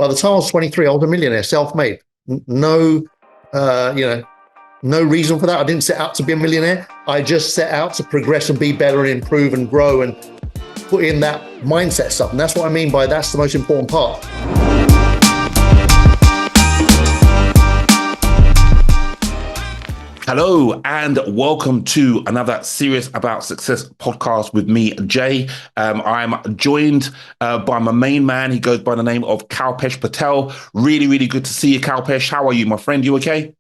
By the time I was 23, I was a millionaire, self-made. No, no reason for that. I didn't set out to be a millionaire. I just set out to progress and be better and improve and grow and put in that mindset stuff. And that's what I mean by that's the most important part. Hello and welcome to another Serious About Success podcast with me, Jay. I'm joined by my main man. He goes by the name of Kalpesh Patel. Really, really good to see you, Kalpesh. How are you, my friend? You okay?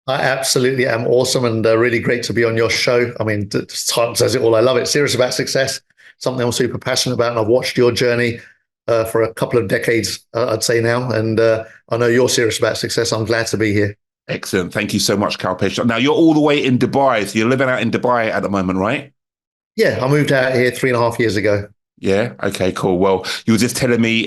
I absolutely am awesome and really great to be on your show. I mean, the title says it all. I love it. Serious About Success, something I'm super passionate about. And I've watched your journey for a couple of decades, I'd say now. And I know you're serious about success. I'm glad to be here. Excellent. Thank you so much, Kalpesh. Now, you're all the way in Dubai. So you're living out in Dubai at the moment, right? Yeah, I moved out here 3.5 years ago. Yeah. Okay. Cool. Well, you were just telling me,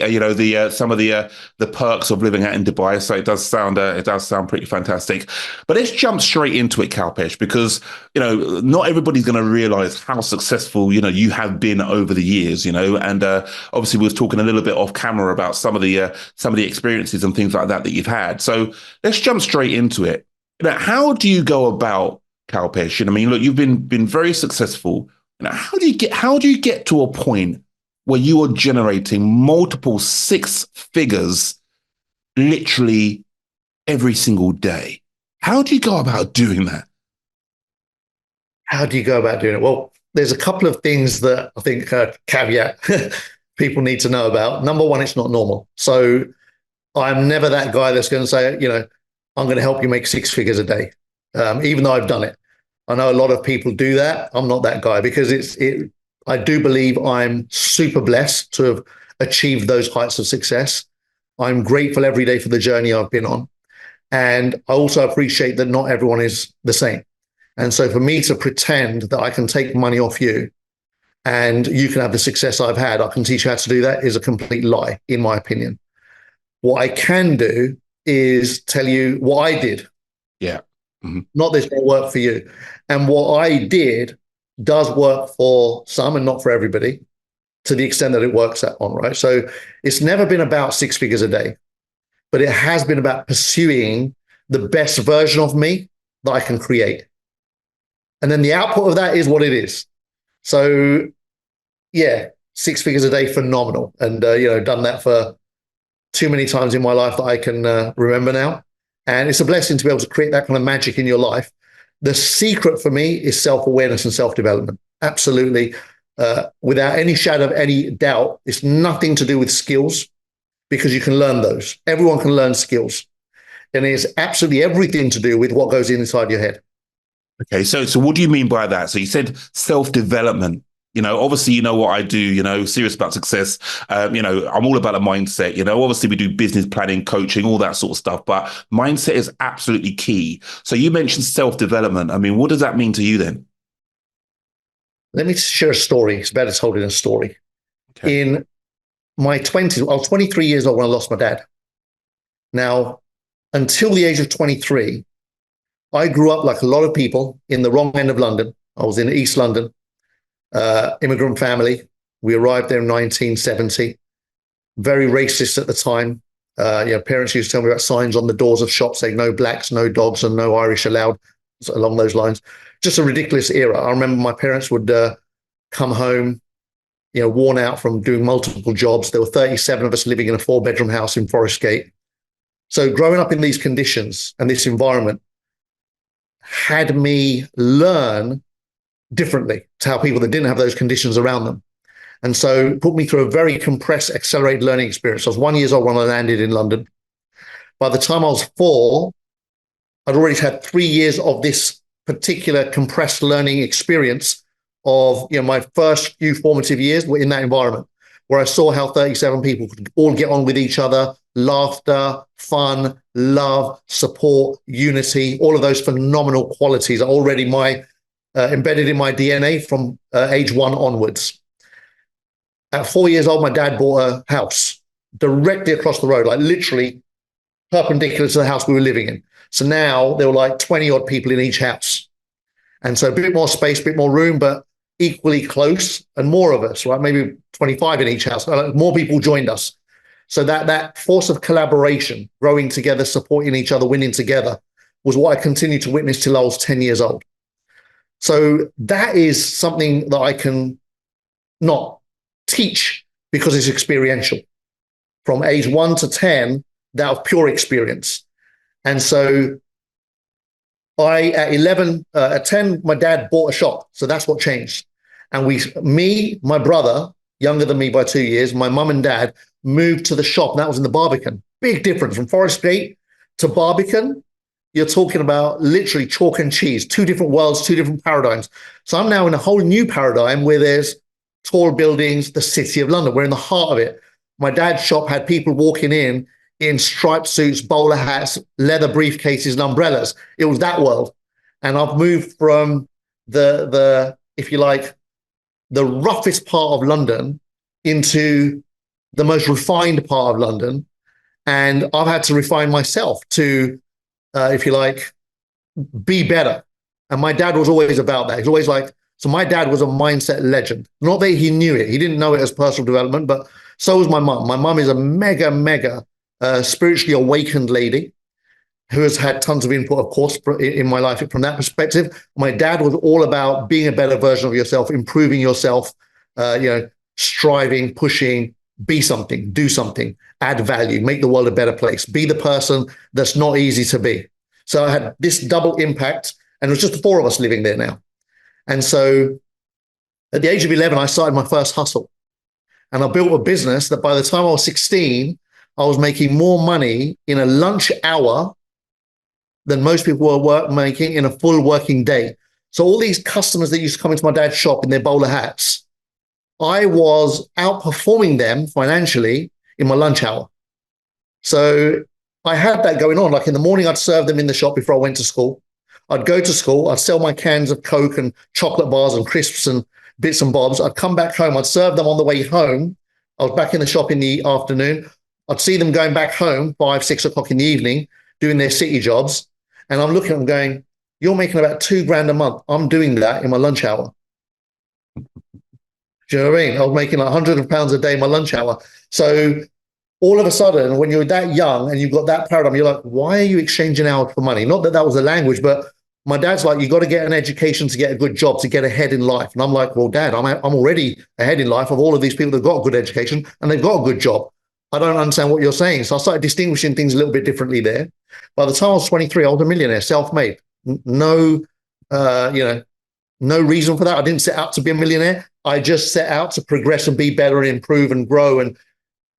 some of the perks of living out in Dubai. So it does sound pretty fantastic. But let's jump straight into it, Kalpesh, because not everybody's going to realize how successful you have been over the years. And obviously we was talking a little bit off camera about some of the experiences and things like that you've had. So let's jump straight into it. How do you go about, Kalpesh? I mean, look, you've been very successful. Now, how do you get to a point where you are generating multiple six figures literally every single day? How do you go about doing that? How do you go about doing it? Well, there's a couple of things that I think caveat people need to know about. Number one, it's not normal. So I'm never that guy that's going to say, I'm going to help you make six figures a day, even though I've done it. I know a lot of people do that. I'm not that guy because I do believe I'm super blessed to have achieved those heights of success. I'm grateful every day for the journey I've been on. And I also appreciate that not everyone is the same. And so for me to pretend that I can take money off you and you can have the success I've had, I can teach you how to do that is a complete lie, in my opinion. What I can do is tell you what I did. Yeah. Mm-hmm. Not this will work for you. And what I did does work for some and not for everybody to the extent that it works on, right? So it's never been about six figures a day, but it has been about pursuing the best version of me that I can create. And then the output of that is what it is. So yeah, six figures a day, phenomenal. And, done that for too many times in my life that I can remember now. And it's a blessing to be able to create that kind of magic in your life. The secret for me is self-awareness and self-development. Absolutely. Without any shadow of any doubt, it's nothing to do with skills because you can learn those. Everyone can learn skills. And it's absolutely everything to do with what goes inside your head. Okay, so what do you mean by that? So you said self-development. Obviously, you know what I do, serious about success. I'm all about a mindset. Obviously we do business planning, coaching, all that sort of stuff, but mindset is absolutely key. So you mentioned self-development. I mean, what does that mean to you then? Let me share a story. It's better told in a story. Okay. In my 20s, I was 23 years old when I lost my dad. Now, until the age of 23, I grew up like a lot of people in the wrong end of London. I was in East London. Immigrant family. We arrived there in 1970. Very racist at the time. Parents used to tell me about signs on the doors of shops saying no blacks, no dogs, and no Irish allowed, along those lines. Just a ridiculous era. I remember my parents would come home, worn out from doing multiple jobs. There were 37 of us living in a 4-bedroom house in Forest Gate. So growing up in these conditions and this environment had me learn differently to how people that didn't have those conditions around them. And so put me through a very compressed, accelerated learning experience. I was 1 year old when I landed in London. By the time I was 4, I'd already had 3 years of this particular compressed learning experience of, my first few formative years were in that environment where I saw how 37 people could all get on with each other, laughter, fun, love, support, unity, all of those phenomenal qualities are already embedded in my DNA from age 1 onwards. At 4 years old, my dad bought a house directly across the road, like literally perpendicular to the house we were living in. So now there were like 20 odd people in each house. And so a bit more space, a bit more room, but equally close and more of us, right? Maybe 25 in each house. More people joined us. So that force of collaboration, growing together, supporting each other, winning together, was what I continued to witness till I was 10 years old. So that is something that I can not teach because it's experiential. From age 1 to 10, that was pure experience. And so at 10, my dad bought a shop. So that's what changed. And my brother, younger than me by 2 years, my mum and dad moved to the shop. And that was in the Barbican. Big difference from Forest Gate to Barbican. You're talking about literally chalk and cheese, two different worlds, two different paradigms. So I'm now in a whole new paradigm where there's tall buildings, the city of London. We're in the heart of it. My dad's shop had people walking in striped suits, bowler hats, leather briefcases, and umbrellas. It was that world. And I've moved from the if you like, the roughest part of London into the most refined part of London. And I've had to refine myself to, if you like, be better. And my dad was always about that. He's always like, so my dad was a mindset legend. Not that he knew it. He didn't know it as personal development, but so was my mum. My mum is a mega spiritually awakened lady who has had tons of input, of course, in my life from that perspective. My dad was all about being a better version of yourself, improving yourself, striving, pushing, be something, do something, add value, make the world a better place, be the person that's not easy to be. So I had this double impact, and it was just the four of us living there now. And so at the age of 11, I started my first hustle. And I built a business that by the time I was 16, I was making more money in a lunch hour than most people were making in a full working day. So all these customers that used to come into my dad's shop in their bowler hats, I was outperforming them financially in my lunch hour. So I had that going on. Like in the morning, I'd serve them in the shop before I went to school. I'd go to school, I'd sell my cans of Coke and chocolate bars and crisps and bits and bobs. I'd come back home, I'd serve them on the way home. I was back in the shop in the afternoon. I'd see them going back home 5, 6 o'clock in the evening, doing their city jobs. And I'm looking at them going, you're making about $2,000 a month. I'm doing that in my lunch hour. Do you know what I mean? I was making like £100 a day in my lunch hour. So all of a sudden, when you're that young and you've got that paradigm, you're like, why are you exchanging hours for money? Not that that was a language, but my dad's like, you got to get an education to get a good job, to get ahead in life. And I'm like, well, Dad, I'm already ahead in life of all of these people that got a good education and they've got a good job. I don't understand what you're saying. So I started distinguishing things a little bit differently there. By the time I was 23, I was a millionaire, self-made. No, no reason for that. I didn't set out to be a millionaire. I just set out to progress and be better and improve and grow and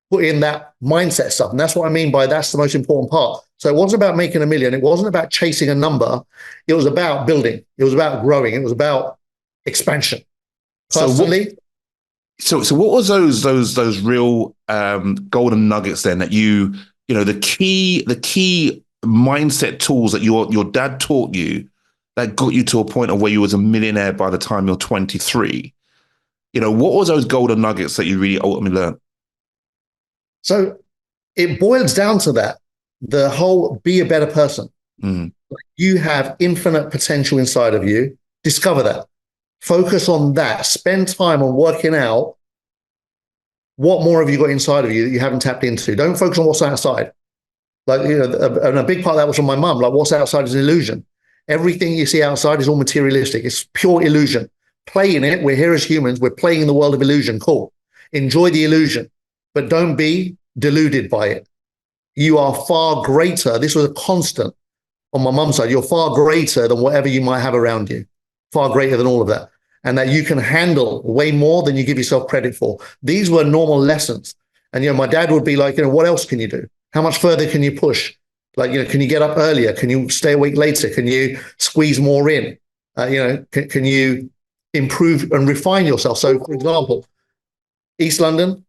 put in that mindset stuff. And that's what I mean by that's the most important part. So it wasn't about making a million. It wasn't about chasing a number. It was about building. It was about growing. It was about expansion. Personally. So what was those real golden nuggets then that the key mindset tools that your dad taught you that got you to a point of where you was a millionaire by the time you're 23? What was those golden nuggets that you really ultimately learned? So it boils down to that. The whole be a better person. Mm. You have infinite potential inside of you. Discover that. Focus on that. Spend time on working out what more have you got inside of you that you haven't tapped into. Don't focus on what's outside. Like, and a big part of that was from my mum. Like, what's outside is an illusion. Everything you see outside is all materialistic. It's pure illusion. Play in it. We're here as humans. We're playing in the world of illusion. Cool. Enjoy the illusion, but don't be deluded by it. You are far greater. This was a constant on my mum's side. You're far greater than whatever you might have around you. Far greater than all of that. And that you can handle way more than you give yourself credit for. These were normal lessons. And, my dad would be like, what else can you do? How much further can you push? Like, can you get up earlier? Can you stay awake later? Can you squeeze more in? Can you improve and refine yourself? So, for example, East London,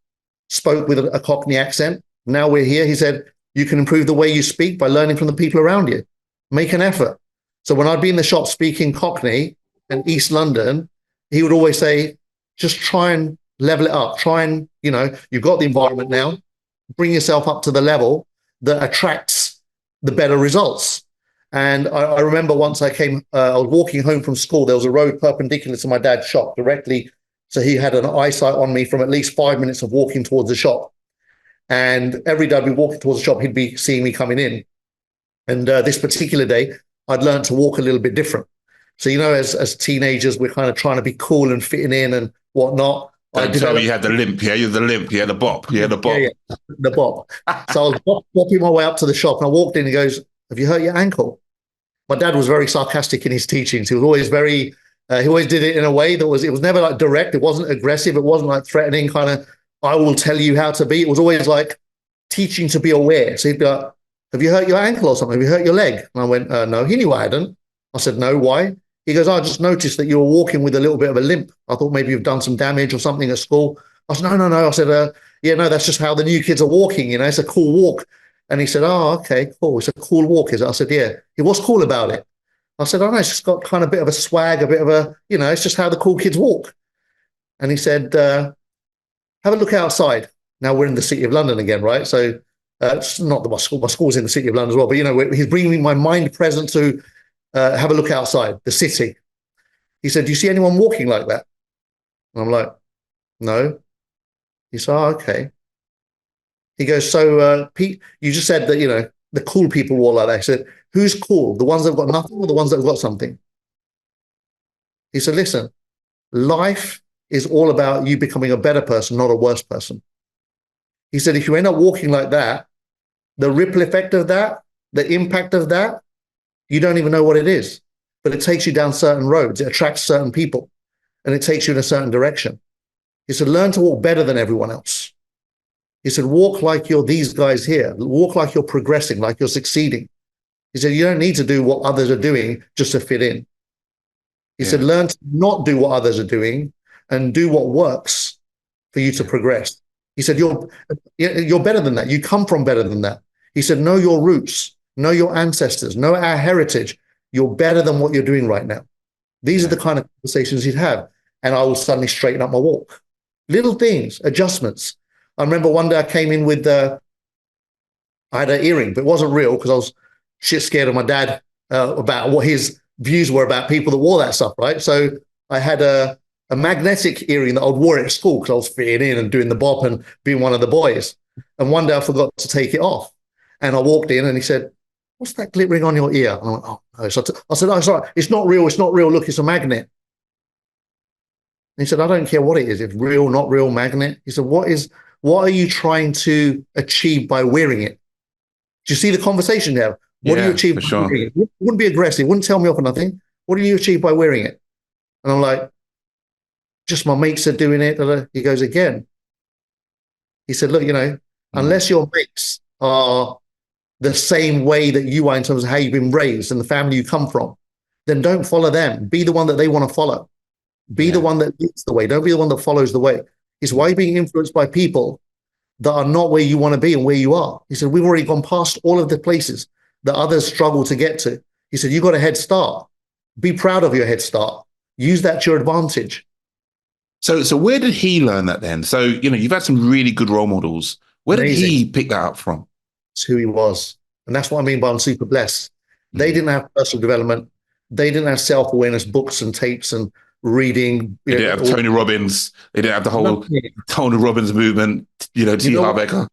spoke with a Cockney accent. Now we're here. He said, you can improve the way you speak by learning from the people around you. Make an effort. So when I'd be in the shop speaking Cockney in East London, he would always say, just try and level it up. Try and, you've got the environment now. Bring yourself up to the level that attracts the better results. And I remember once I was walking home from school. There was a road perpendicular to my dad's shop directly. So he had an eyesight on me from at least 5 minutes of walking towards the shop. And every day I'd be walking towards the shop, he'd be seeing me coming in. And this particular day, I'd learned to walk a little bit different. So, as teenagers, we're kind of trying to be cool and fitting in and whatnot. Don't tell me you had the limp, yeah? You're the limp, yeah, the bop, yeah, the bop. Yeah, the bop. So I was bopping my way up to the shop, and I walked in and he goes, "Have you hurt your ankle?" My dad was very sarcastic in his teachings. He was always very, he always did it in a way it was never like direct. It wasn't aggressive. It wasn't like threatening kind of, I will tell you how to be. It was always like teaching to be aware. So he'd be like, "Have you hurt your ankle or something? Have you hurt your leg?" And I went, "No." He knew I hadn't. I said, "No, why?" He goes, "I just noticed that you were walking with a little bit of a limp. I thought maybe you've done some damage or something at school." I said, "No, no." I said, "Yeah, no, that's just how the new kids are walking. It's a cool walk." And he said, "Oh, okay, cool. It's a cool walk, is it?" I said, "Yeah." He was cool about it. I said, "Oh, no, it's just got kind of a bit of a swag, a bit of a, it's just how the cool kids walk." And he said, "Have a look outside." Now we're in the city of London again, right? So it's not my school. My school's in the city of London as well. But, he's bringing my mind present to have a look outside the city. He said, "Do you see anyone walking like that?" And I'm like, "No." He said, "Oh, okay." He goes, "So, Pete, you just said that, the cool people walk like that." He said, "Who's cool? The ones that have got nothing or the ones that have got something?" He said, "Listen, life is all about you becoming a better person, not a worse person." He said, "If you end up walking like that, the ripple effect of that, the impact of that, you don't even know what it is. But it takes you down certain roads. It attracts certain people and it takes you in a certain direction." He said, "Learn to walk better than everyone else." He said, "Walk like you're these guys here. Walk like you're progressing, like you're succeeding." He said, "You don't need to do what others are doing just to fit in." He said, "Learn to not do what others are doing and do what works for you to progress." He said, you're better than that. You come from better than that." He said, "Know your roots, know your ancestors, know our heritage. You're better than what you're doing right now." These are the kind of conversations he'd have. And I will suddenly straighten up my walk. Little things, adjustments. I remember one day I came in with, I had an earring, but it wasn't real because I was shit scared of my dad about what his views were about people that wore that stuff, right? So I had a magnetic earring that I wore at school because I was fitting in and doing the bop and being one of the boys. And one day I forgot to take it off. And I walked in and he said, "What's that glittering on your ear?" And I went, "Oh, no." So I said, "Oh, sorry, it's not real. It's not real. Look, it's a magnet." And he said, "I don't care what it is. It's real, not real, magnet." He said, what are you trying to achieve by wearing it? Do you see the conversation there? What do you achieve by wearing it? It wouldn't be aggressive. Wouldn't tell me off or nothing. What do you achieve by wearing it? And I'm like, "Just my mates are doing it." He goes again. He said, "Look, unless your mates are the same way that you are in terms of how you've been raised and the family you come from, then don't follow them. Be the one that they want to follow. Be the one that leads the way. Don't be the one that follows the way." He said, "Why are you being influenced by people that are not where you want to be and where you are?" He said, "We've already gone past all of the places that others struggle to get to." He said, "You got a head start. Be proud of your head start. Use that to your advantage." So where did he learn that then? So, you've had some really good role models. Where did he pick that up from? It's who he was. And that's what I mean by I'm super blessed. They didn't have personal development. They didn't have self-awareness books and tapes and reading. They didn't have Tony Robbins. They didn't have the whole Tony Robbins movement, T. Harv Eker.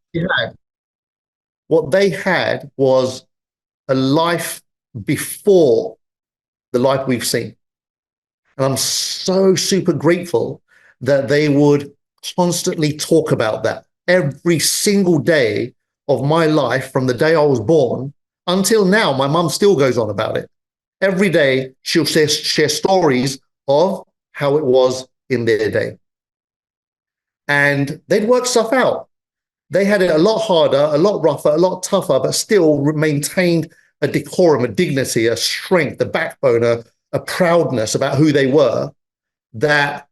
What they had was a life before the life we've seen. And I'm so super grateful that they would constantly talk about that every single day of my life from the day I was born until now. My mum still goes on about it. Every day she'll share stories of how it was in their day. And they'd work stuff out. They had it a lot harder, a lot rougher, a lot tougher, but still maintained a decorum, a dignity, a strength, a backbone, a proudness about who they were that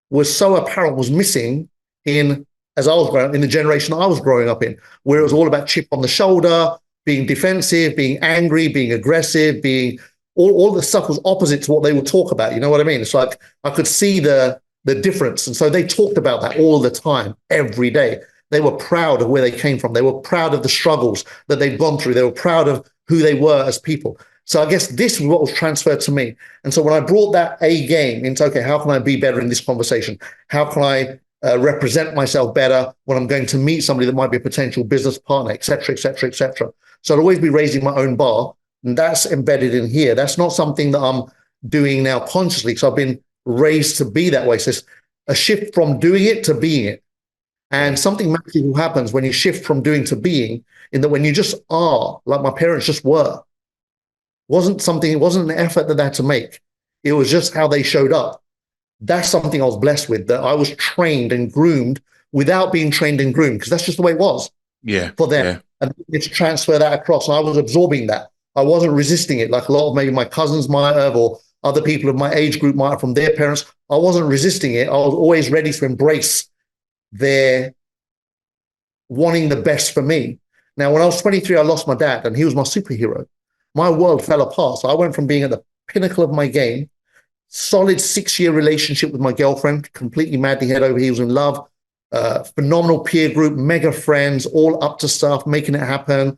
was so apparent, was missing as I was growing up, in the generation I was growing up in, where it was all about chip on the shoulder, being defensive, being angry, being aggressive, being all the stuff was opposite to what they would talk about. You know what I mean? It's like I could see the difference. And so they talked about that all the time, every day. They were proud of where they came from. They were proud of the struggles that they'd gone through. They were proud of who they were as people. So I guess this is what was transferred to me. And so when I brought that A game into, okay, how can I be better in this conversation? How can I represent myself better when I'm going to meet somebody that might be a potential business partner, et cetera, et cetera, et cetera. So I'd always be raising my own bar. And that's embedded in here. That's not something that I'm doing now consciously, because I've been raised to be that way. So it's a shift from doing it to being it. And something magical happens when you shift from doing to being, in that when you just are, like my parents just were, it wasn't an effort that they had to make. It was just how they showed up. That's something I was blessed with, that I was trained and groomed without being trained and groomed, because that's just the way it was for them. Yeah. And it's transfer that across. And I was absorbing that. I wasn't resisting it like a lot of maybe my cousins might have, or other people of my age group might have from their parents. I wasn't resisting it. I was always ready to embrace their wanting the best for me. Now, when I was 23, I lost my dad, and he was my superhero. My world fell apart. So I went from being at the pinnacle of my game, solid 6-year relationship with my girlfriend, completely madly head over heels in love, phenomenal peer group, mega friends, all up to stuff, making it happen,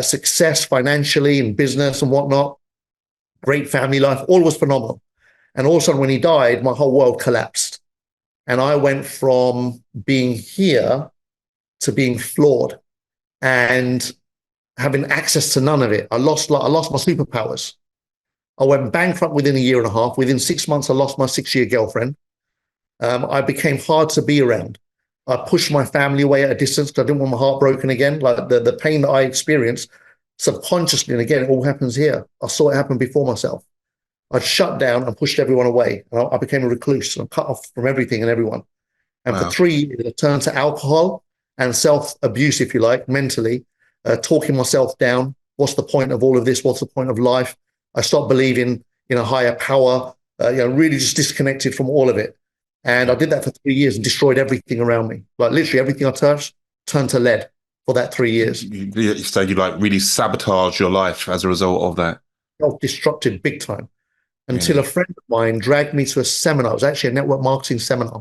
success financially and business and whatnot, great family life, all was phenomenal. And all of a sudden, when he died, my whole world collapsed. And I went from being here to being flawed and having access to none of it. I lost my superpowers. I went bankrupt within a year and a half. Within 6 months, I lost my 6-year girlfriend. I became hard to be around. I pushed my family away at a distance because I didn't want my heart broken again. Like the pain that I experienced subconsciously, and again, it all happens here. I saw it happen before myself. I shut down and pushed everyone away. And I became a recluse and cut off from everything and everyone. And for 3 years, I turned to alcohol and self-abuse, if you like, mentally, talking myself down. What's the point of all of this? What's the point of life? I stopped believing in a higher power, really just disconnected from all of it. And I did that for 3 years and destroyed everything around me. Like literally everything I touched turned to lead for that 3 years. So you like really sabotage your life as a result of that? Self-destructive big time. Until a friend of mine dragged me to a seminar. It was actually a network marketing seminar.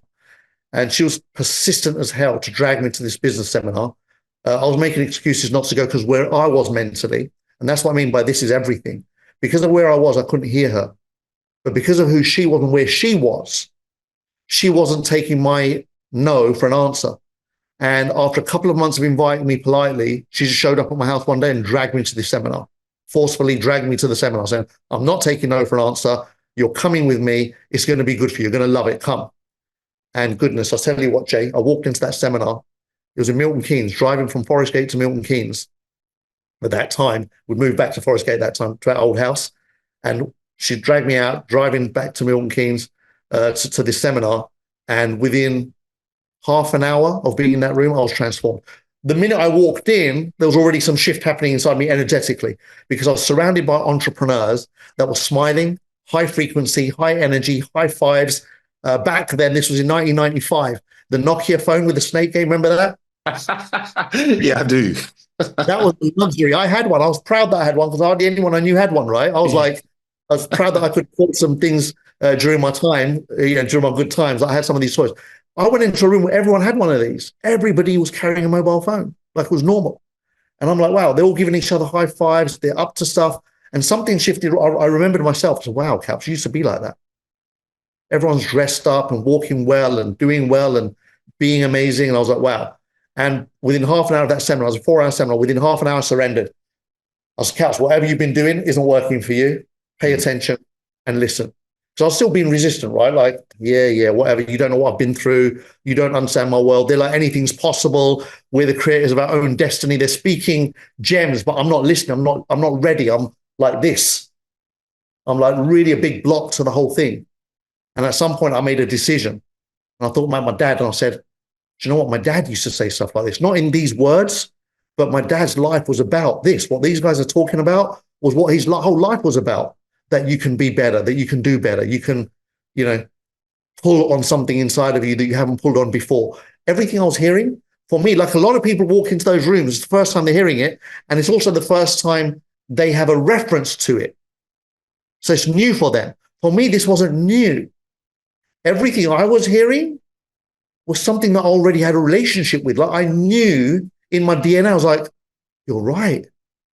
And she was persistent as hell to drag me to this business seminar. I was making excuses not to go because where I was mentally, and that's what I mean by this is everything. Because of where I was, I couldn't hear her. But because of who she was and where she wasn't taking my no for an answer. And after a couple of months of inviting me politely, she just showed up at my house one day and dragged me to this seminar, forcefully dragged me to the seminar, saying, I'm not taking no for an answer. You're coming with me. It's going to be good for you. You're going to love it. Come. And goodness, I'll tell you what, Jay, I walked into that seminar. It was in Milton Keynes, driving from Forest Gate to Milton Keynes. At that time, we'd moved back to Forest Gate that time, to our old house. And she dragged me out, driving back to Milton Keynes to this seminar. And within half an hour of being in that room, I was transformed. The minute I walked in, there was already some shift happening inside me energetically, because I was surrounded by entrepreneurs that were smiling, high frequency, high energy, high fives. Back then, this was in 1995. The Nokia phone with the snake game, remember that? Yeah, I do. That was a luxury. I had one. I was proud that I had one because hardly anyone I knew had one, right? I was proud that I could quote some things during my time, during my good times. I had some of these toys. I went into a room where everyone had one of these. Everybody was carrying a mobile phone, like it was normal. And I'm like, wow, they're all giving each other high fives. They're up to stuff. And something shifted. I remembered myself. I said, wow, Caps, you used to be like that. Everyone's dressed up and walking well and doing well and being amazing. And I was like, wow. And within half an hour of that seminar, it was a 4-hour seminar, within half an hour I surrendered. I was, Caps, whatever you've been doing isn't working for you. Pay attention and listen. So I was still being resistant, right? Like, yeah, whatever. You don't know what I've been through. You don't understand my world. They're like, anything's possible. We're the creators of our own destiny. They're speaking gems, but I'm not listening. I'm not ready. I'm like this. I'm like really a big block to the whole thing. And at some point I made a decision. And I thought about my dad and I said, do you know what? My dad used to say stuff like this, not in these words, but my dad's life was about this. What these guys are talking about was what his whole life was about. That you can be better, that you can do better. You can, pull on something inside of you that you haven't pulled on before. Everything I was hearing, for me, like a lot of people walk into those rooms, it's the first time they're hearing it. And it's also the first time they have a reference to it. So it's new for them. For me, this wasn't new. Everything I was hearing was something that I already had a relationship with. Like I knew in my DNA, I was like, you're right.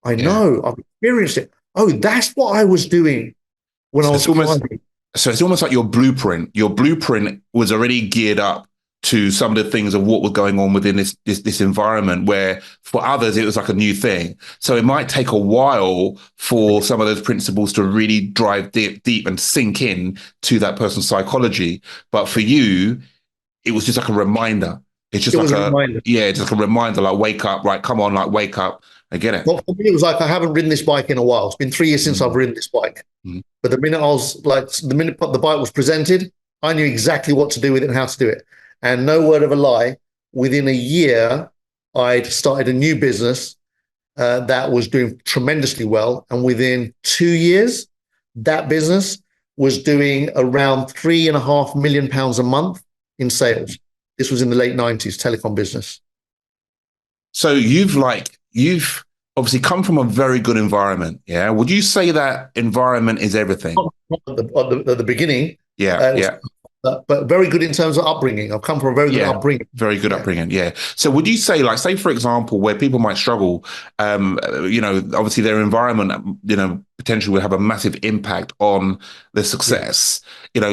I know, I've experienced it. Oh, that's what I was doing when I was climbing. So it's almost like your blueprint. Your blueprint was already geared up to some of the things of what was going on within this environment, where for others it was like a new thing. So it might take a while for some of those principles to really drive deep and sink in to that person's psychology. But for you, it was just like a reminder. It's just It like was a reminder. just like a reminder, like wake up, right? Come on, like wake up. I get it. Well, for me, it was like I haven't ridden this bike in a while. It's been 3 years since I've ridden this bike. But the minute the minute the bike was presented, I knew exactly what to do with it and how to do it. And no word of a lie, within a year, I'd started a new business that was doing tremendously well. And within 2 years, that business was doing around £3.5 million a month in sales. This was in the late 90s, telecom business. So you've obviously come from a very good environment. Yeah. Would you say that environment is everything? At the beginning, Yeah. But very good in terms of upbringing. I've come from a very good upbringing. Very good upbringing. Yeah. So would you say, like, say, for example, where people might struggle, obviously their environment, potentially will have a massive impact on their success.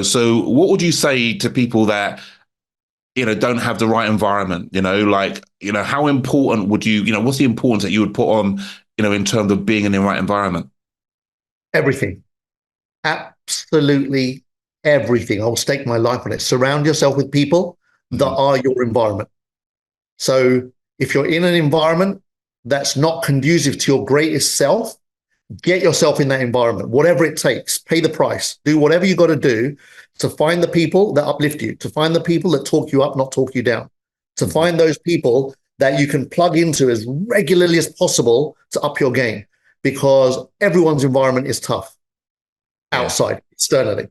So what would you say to people that, don't have the right environment, how important would you, what's the importance that you would put on, in terms of being in the right environment? Everything. Absolutely everything. I will stake my life on it. Surround yourself with people that are your environment. So if you're in an environment that's not conducive to your greatest self, get yourself in that environment, whatever it takes, pay the price, do whatever you got to do to find the people that uplift you, to find the people that talk you up, not talk you down, to find those people that you can plug into as regularly as possible to up your game, because everyone's environment is tough outside, externally.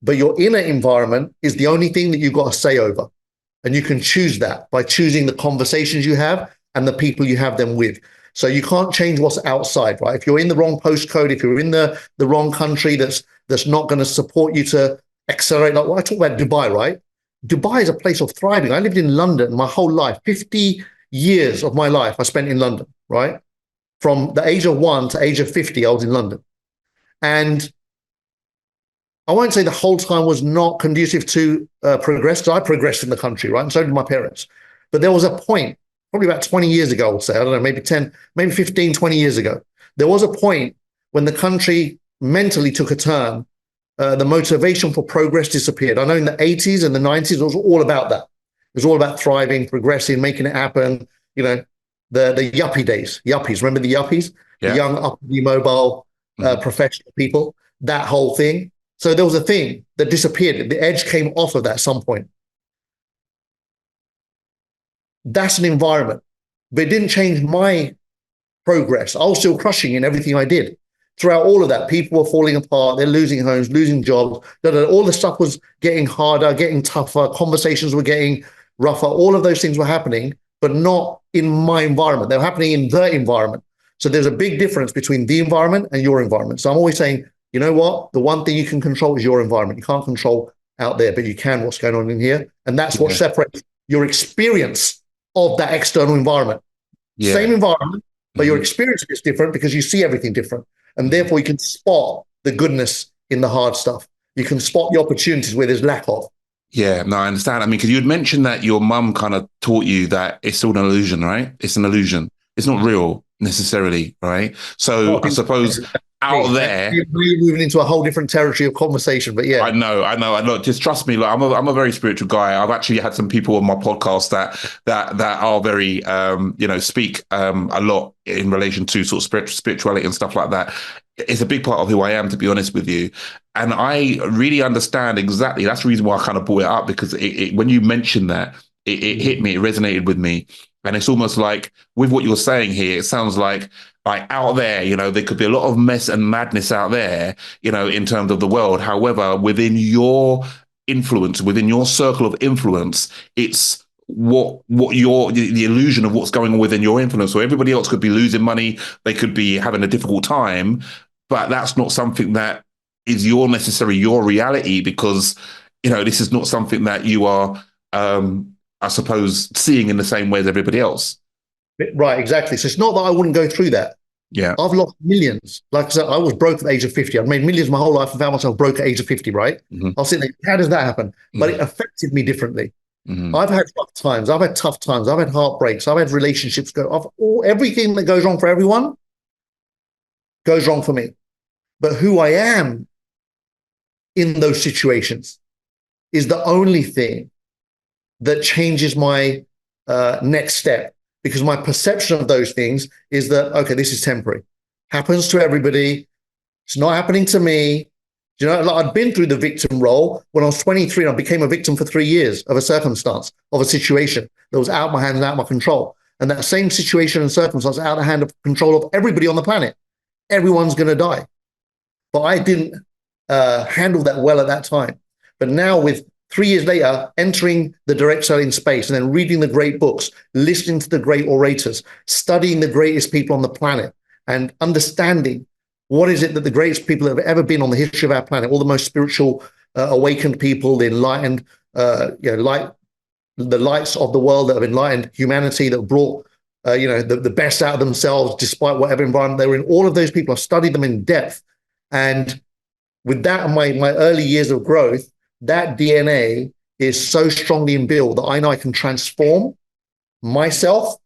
But your inner environment is the only thing that you've got to say over. And you can choose that by choosing the conversations you have and the people you have them with. So you can't change what's outside, right? If you're in the wrong postcode, if you're in the wrong country that's not going to support you to accelerate, like when I talk about Dubai, right? Dubai is a place of thriving. I lived in London my whole life. 50 years of my life I spent in London, right? From the age of 1 to age of 50, I was in London. And I won't say the whole time was not conducive to progress, because I progressed in the country, right? And so did my parents. But there was a point, probably about 20 years ago, I would say, I don't know, maybe 10, maybe 15, 20 years ago. There was a point when the country mentally took a turn. The motivation for progress disappeared. I know in the 80s and the 90s, it was all about that. It was all about thriving, progressing, making it happen. The yuppie days, yuppies. Remember the yuppies? Yeah. The young, upwardly mobile, professional people, that whole thing. So there was a thing that disappeared. The edge came off of that at some point. That's an environment. But it didn't change my progress. I was still crushing in everything I did. Throughout all of that, people were falling apart. They're losing homes, losing jobs. All the stuff was getting harder, getting tougher. Conversations were getting rougher. All of those things were happening, but not in my environment. They were happening in the environment. So there's a big difference between the environment and your environment. So I'm always saying, you know what? The one thing you can control is your environment. You can't control out there, but you can what's going on in here. And that's what separates your experience of that external environment. Same environment, but your experience is different because you see everything different. And therefore you can spot the goodness in the hard stuff. You can spot the opportunities where there's lack of. Yeah, no, I understand. I mean, because you had mentioned that your mum kind of taught you that it's all an illusion, right? It's an illusion. It's not real necessarily, right? So I suppose out there, we're moving into a whole different territory of conversation, but yeah, I know. Just trust me. Like I'm a very spiritual guy. I've actually had some people on my podcast that are very, speak a lot in relation to sort of spirituality and stuff like that. It's a big part of who I am, to be honest with you. And I really understand exactly. That's the reason why I kind of brought it up, because when you mentioned that, it hit me. It resonated with me. And it's almost like with what you're saying here, it sounds like out there, there could be a lot of mess and madness out there, in terms of the world. However, within your influence, within your circle of influence, it's the illusion of what's going on within your influence. So everybody else could be losing money. They could be having a difficult time, but that's not something that is your reality, because, this is not something that you are, I suppose, seeing in the same way as everybody else. Right, exactly. So it's not that I wouldn't go through that. Yeah. I've lost millions. Like I said, I was broke at the age of 50. I've made millions my whole life and found myself broke at the age of 50, right? I was sitting there, how does that happen? But it affected me differently. I've had rough times. I've had tough times. I've had heartbreaks. I've had relationships go. Everything that goes wrong for everyone goes wrong for me. But who I am in those situations is the only thing that changes my next step, because my perception of those things is that, okay, this is temporary. Happens to everybody. It's not happening to me. You know, like I'd been through the victim role when I was 23 and I became a victim for 3 years of a circumstance, of a situation that was out of my hands and out of my control. And that same situation and circumstance out of the hand of control of everybody on the planet. Everyone's going to die. But I didn't handle that well at that time. But now, with 3 years later, entering the direct selling space and then reading the great books, listening to the great orators, studying the greatest people on the planet, and understanding what is it that the greatest people have ever been on the history of our planet, all the most spiritual, awakened people, the enlightened, light, the lights of the world that have enlightened humanity, that brought, the best out of themselves despite whatever environment they were in. All of those people, I've studied them in depth. And with that and my early years of growth, that DNA is so strongly inbuilt that I know I can transform myself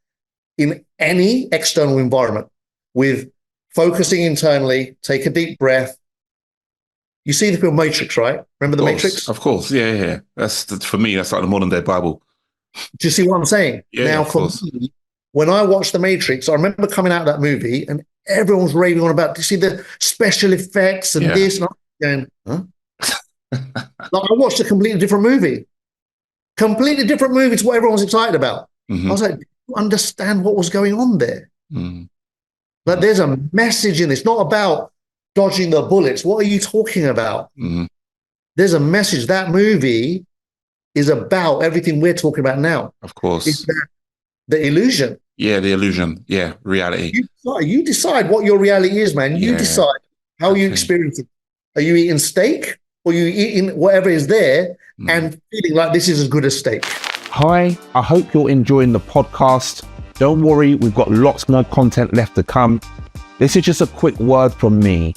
in any external environment with focusing internally. Take a deep breath. You see the film Matrix, right? Remember the Matrix? Of course. Yeah. That's for me, that's like the modern day Bible. Do you see what I'm saying? Yeah, now, for me, when I watched the Matrix, I remember coming out of that movie and everyone was raving on about, do you see the special effects and this? And I'm going, huh? Like, I watched a completely different movie to what everyone was excited about. I was like, do you understand what was going on there? Like, there's a message in this, not about dodging the bullets. What are you talking about? There's a message. That movie is about everything we're talking about now. Of course. It's the illusion. Yeah, the illusion. Yeah, reality. You decide what your reality is, man. You decide how you experience it. Are you eating steak or are you eating whatever is there and feeling like this is as good as steak? Hi, I hope you're enjoying the podcast. Don't worry, we've got lots more content left to come. This is just a quick word from me.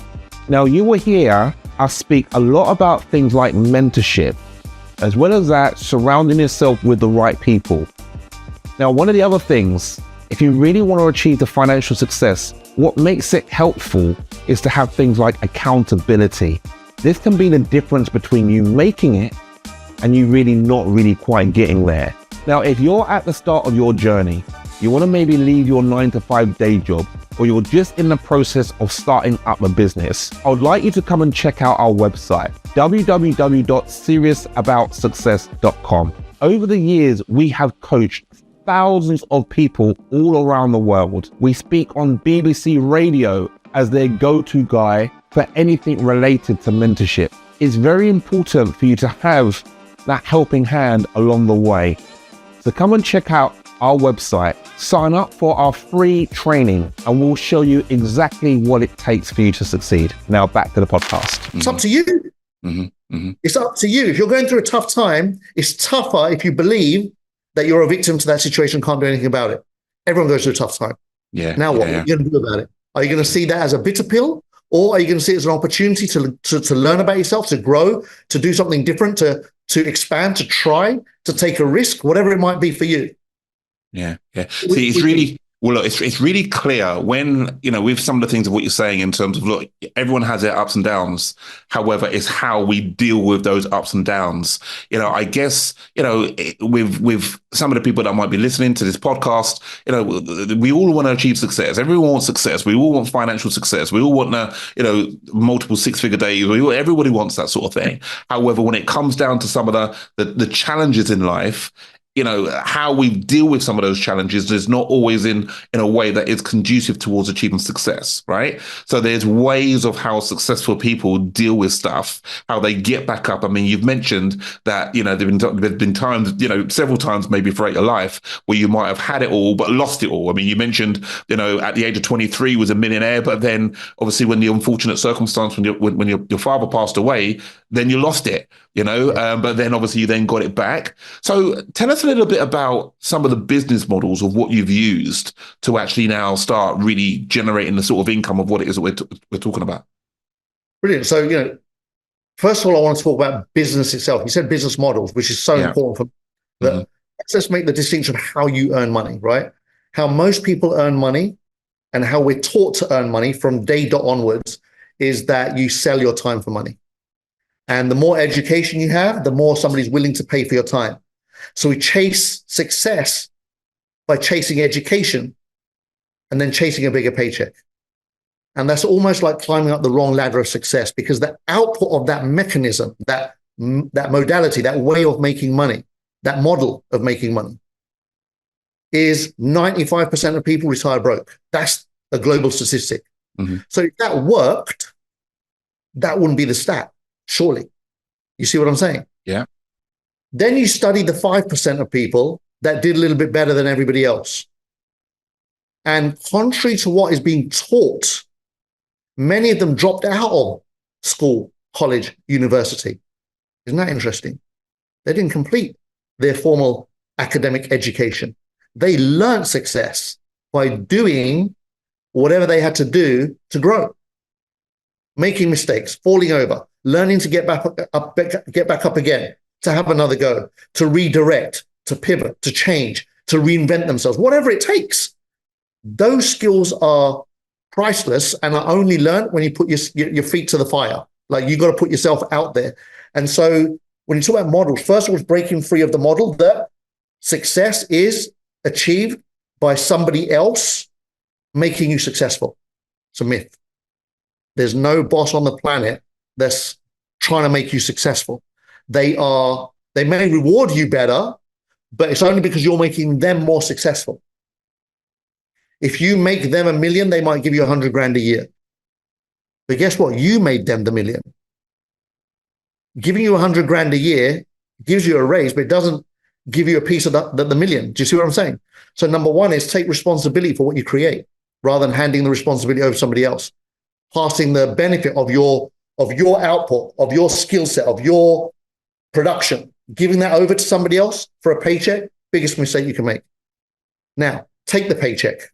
Now, you will hear us speak a lot about things like mentorship, as well as that, surrounding yourself with the right people. Now, one of the other things, if you really want to achieve the financial success, what makes it helpful is to have things like accountability. This can be the difference between you making it and you really not really quite getting there. Now, if you're at the start of your journey, you want to maybe leave your 9-to-5 day job, or you're just in the process of starting up a business, I would like you to come and check out our website, www.seriousaboutsuccess.com. Over the years, we have coached thousands of people all around the world. We speak on BBC Radio as their go-to guy for anything related to mentorship. It's very important for you to have that helping hand along the way. So come and check out our website, sign up for our free training, and we'll show you exactly what it takes for you to succeed. Now back to the podcast. It's up to you. It's up to you. If you're going through a tough time, it's tougher if you believe that you're a victim to that situation, can't do anything about it. Everyone goes through a tough time. Yeah. Now what? What are you going to do about it? Are you going to see that as a bitter pill? Or are you going to see it as an opportunity to learn about yourself, to grow, to do something different, to expand, to try, to take a risk, whatever it might be for you? Yeah. See, it's really, well, look, it's really clear when, with some of the things of what you're saying in terms of, look, everyone has their ups and downs. However, it's how we deal with those ups and downs. I guess, with some of the people that might be listening to this podcast, we all want to achieve success. Everyone wants success. We all want financial success. We all want, multiple 6-figure days. Everybody wants that sort of thing. However, when it comes down to some of the challenges in life, how we deal with some of those challenges is not always in a way that is conducive towards achieving success, right? So there's ways of how successful people deal with stuff, how they get back up. I mean, you've mentioned that, there've been times, several times maybe throughout your life where you might have had it all, but lost it all. I mean, you mentioned, at the age of 23 was a millionaire, but then obviously when the unfortunate circumstance, when your father passed away, then you lost it, but then obviously you then got it back. So tell us a little bit about some of the business models of what you've used to actually now start really generating the sort of income of what it is that we're talking about. Brilliant. So, first of all, I want to talk about business itself. You said business models, which is so important for me. That let's make the distinction of how you earn money, right? How most people earn money and how we're taught to earn money from day dot onwards is that you sell your time for money. And the more education you have, the more somebody's willing to pay for your time. So we chase success by chasing education and then chasing a bigger paycheck. And that's almost like climbing up the wrong ladder of success, because the output of that mechanism, that modality, that way of making money, that model of making money, is 95% of people retire broke. That's a global statistic. So if that worked, that wouldn't be the stat, surely. You see what I'm saying? Yeah. Then you study the 5% of people that did a little bit better than everybody else. And contrary to what is being taught, many of them dropped out of school, college, university. Isn't that interesting? They didn't complete their formal academic education. They learned success by doing whatever they had to do to grow, making mistakes, falling over, learning to get back up again, to have another go, to redirect, to pivot, to change, to reinvent themselves, whatever it takes. Those skills are priceless and are only learned when you put your feet to the fire. Like, you got to put yourself out there. And so when you talk about models, first of all, it's breaking free of the model that success is achieved by somebody else making you successful. It's a myth. There's no boss on the planet that's trying to make you successful. They may reward you better, but it's only because you're making them more successful. If you make them $1 million, they might give you 100 grand a year. But guess what? You made them the $1 million. Giving you 100 grand a year gives you a raise, but it doesn't give you a piece of the $1 million. Do you see what I'm saying? So number one is take responsibility for what you create rather than handing the responsibility over to somebody else. Passing the benefit of your output, of your skill set, of your production, giving that over to somebody else for a paycheck, biggest mistake you can make. Now, take the paycheck.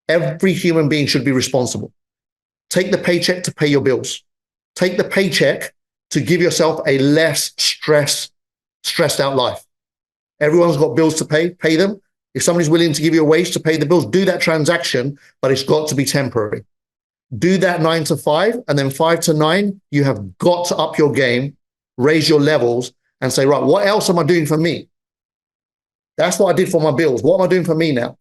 Every human being should be responsible. Take the paycheck to pay your bills. Take the paycheck to give yourself a less stressed out life. Everyone's got bills to pay them. If somebody's willing to give you a wage to pay the bills, do that transaction, but it's got to be temporary. Do that 9 to 5, and then 5 to 9, you have got to up your game, raise your levels, and say, right, what else am I doing for me? That's what I did for my bills. What am I doing for me now?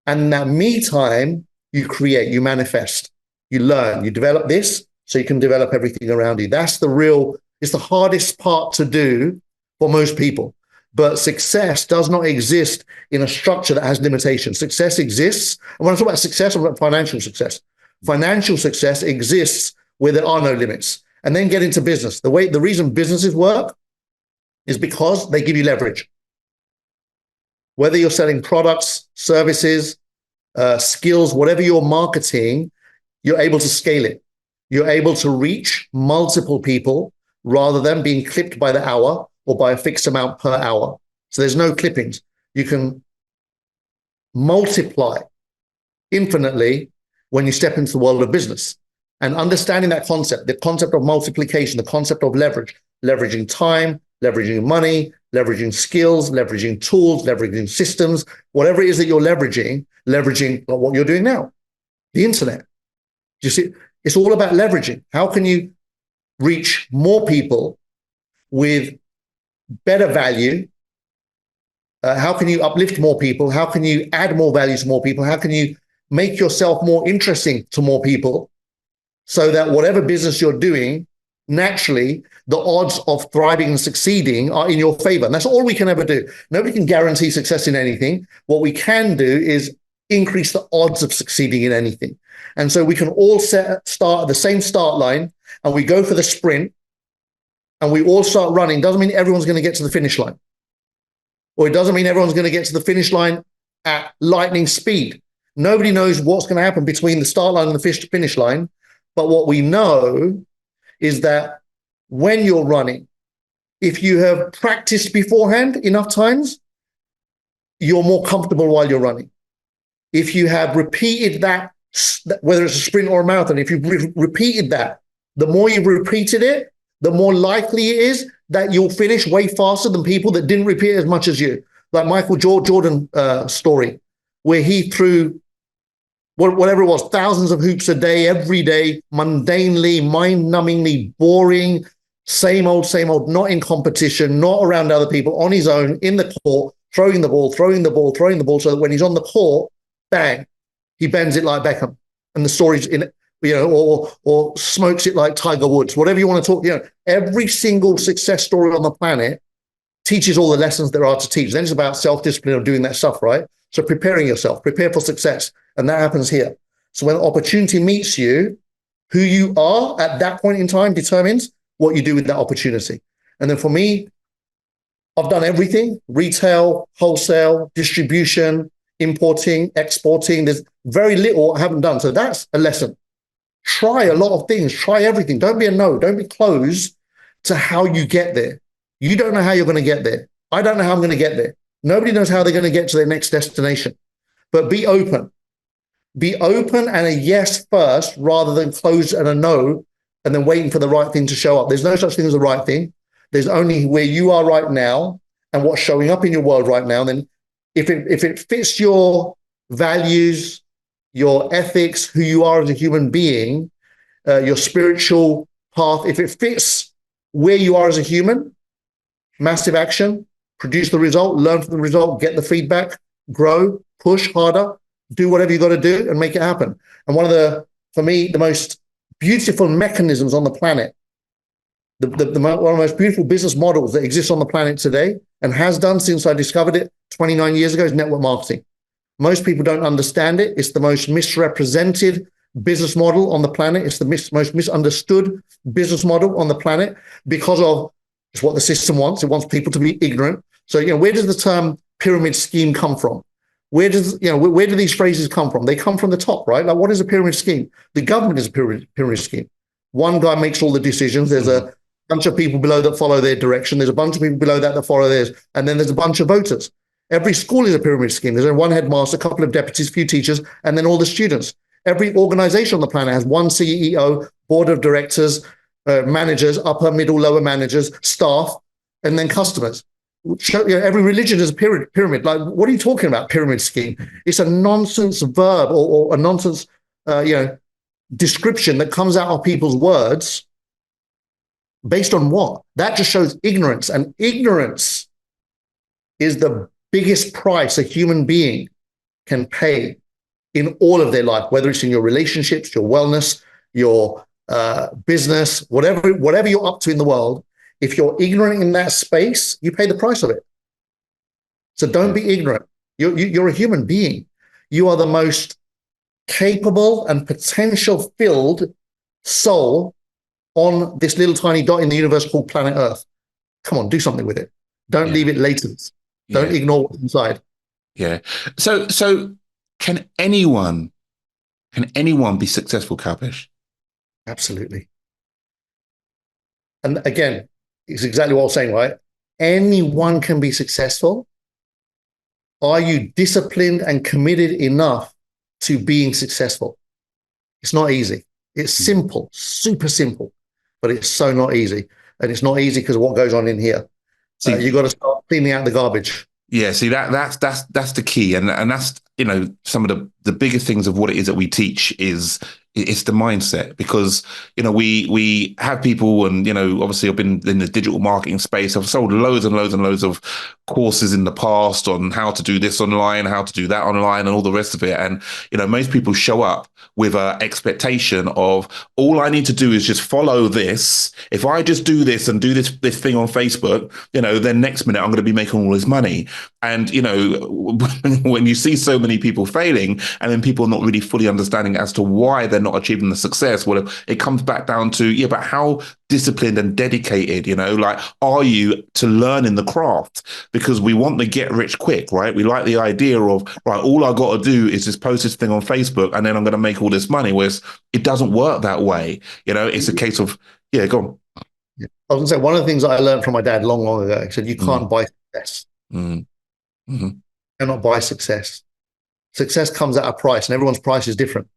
And in that me time, you create, you manifest, you learn, you develop this so you can develop everything around you. It's the hardest part to do for most people. But success does not exist in a structure that has limitations. Success exists. And when I talk about success, I'm talking about financial success. Financial success exists where there are no limits. And then get into business. The reason businesses work is because they give you leverage. Whether you're selling products, services, skills, whatever you're marketing, you're able to scale it. You're able to reach multiple people rather than being clipped by the hour or by a fixed amount per hour. So there's no clippings. You can multiply infinitely when you step into the world of business. And understanding that concept, the concept of multiplication, the concept of leverage, leveraging time, leveraging money, leveraging skills, leveraging tools, leveraging systems, whatever it is that you're leveraging what you're doing now, the internet. You see, it's all about leveraging. How can you reach more people with better value? How can you uplift more people? How can you add more value to more people? How can you make yourself more interesting to more people so that whatever business you're doing, naturally, the odds of thriving and succeeding are in your favor. And that's all we can ever do. Nobody can guarantee success in anything. What we can do is increase the odds of succeeding in anything. And so we can all start at the same start line, and we go for the sprint, and we all start running. Doesn't mean everyone's going to get to the finish line. Or it doesn't mean everyone's going to get to the finish line at lightning speed. Nobody knows what's going to happen between the start line and the finish line. But what we know is that when you're running, if you have practiced beforehand enough times, you're more comfortable while you're running. If you have repeated that, whether it's a sprint or a marathon, if you've repeated that, the more you've repeated it, the more likely it is that you'll finish way faster than people that didn't repeat as much as you. Like Michael Jordan story, where he threw whatever it was, thousands of hoops a day, every day, mundanely, mind-numbingly boring, same old, not in competition, not around other people, on his own, in the court, throwing the ball, so that when he's on the court, bang, he bends it like Beckham. And the story's in, or smokes it like Tiger Woods, whatever you want to talk, every single success story on the planet teaches all the lessons there are to teach. Then it's about self-discipline of doing that stuff, right? So preparing yourself, prepare for success. And that happens here. So when opportunity meets you, who you are at that point in time determines what you do with that opportunity. And then for me, I've done everything: retail, wholesale, distribution, importing, exporting. There's very little I haven't done. So that's a lesson. Try a lot of things, try everything. Don't be don't be closed to how you get there. You don't know how you're going to get there. I don't know how I'm going to get there. Nobody knows how they're going to get to their next destination. But be open. Be open and a yes first, rather than closed and a no, and then waiting for the right thing to show up. There's no such thing as the right thing. There's only where you are right now and what's showing up in your world right now. And then if it fits your values, your ethics, who you are as a human being, your spiritual path, if it fits where you are as a human, massive action, produce the result, learn from the result, get the feedback, grow, push harder, do whatever you got to do and make it happen. And for me, the most beautiful mechanisms on the planet, one of the most beautiful business models that exists on the planet today and has done since I discovered it 29 years ago, is network marketing. Most people don't understand it. It's the most misrepresented business model on the planet. It's the most misunderstood business model on the planet because of it's what the system wants. It wants people to be ignorant. So, where does the term pyramid scheme come from? Where do these phrases come from? They come from the top, right? Like, what is a pyramid scheme? The government is a pyramid scheme. One guy makes all the decisions. There's a bunch of people below that follow their direction. There's a bunch of people below that follow theirs. And then there's a bunch of voters. Every school is a pyramid scheme. There's one headmaster, a couple of deputies, a few teachers, and then all the students. Every organization on the planet has one CEO, board of directors, managers, upper, middle, lower managers, staff, and then customers. Every religion is a pyramid. Like, what are you talking about, pyramid scheme? It's a nonsense verb or a nonsense description that comes out of people's words based on what? That just shows ignorance. And ignorance is the biggest price a human being can pay in all of their life, whether it's in your relationships, your wellness, your business, whatever you're up to in the world. If you're ignorant in that space, you pay the price of it. So don't be ignorant. You're a human being. You are the most capable and potential-filled soul on this little tiny dot in the universe called planet Earth. Come on, do something with it. Don't leave it latent. Don't ignore what's inside. Yeah. So can anyone be successful, Kalpesh? Absolutely. And again, it's exactly what I was saying, right? Anyone can be successful. Are you disciplined and committed enough to being successful? It's not easy. It's simple, super simple, but it's so not easy. And it's not easy because of what goes on in here. You got to start cleaning out the garbage. Yeah, see that's the key, and that's some of the biggest things of what it is that we teach is it's the mindset, because we have people, and obviously I've been in the digital marketing space. I've sold loads and loads and loads of courses in the past on how to do this online, how to do that online, and all the rest of it. And most people show up with an expectation of, all I need to do is just follow this. If I just do this and do this thing on Facebook, then next minute I'm going to be making all this money. And when you see so many people failing, and then people not really fully understanding as to why they're not achieving the success, well, it comes back down to but how disciplined and dedicated, are you to learning the craft? Because we want to get rich quick, right? We like the idea of, right, all I got to do is just post this thing on Facebook and then I'm going to make all this money. Whereas it doesn't work that way. It's a case of, go on. I was going to say, one of the things that I learned from my dad long ago, he said, you can't buy success. Mm-hmm. You cannot buy success. Success comes at a price, and everyone's price is different.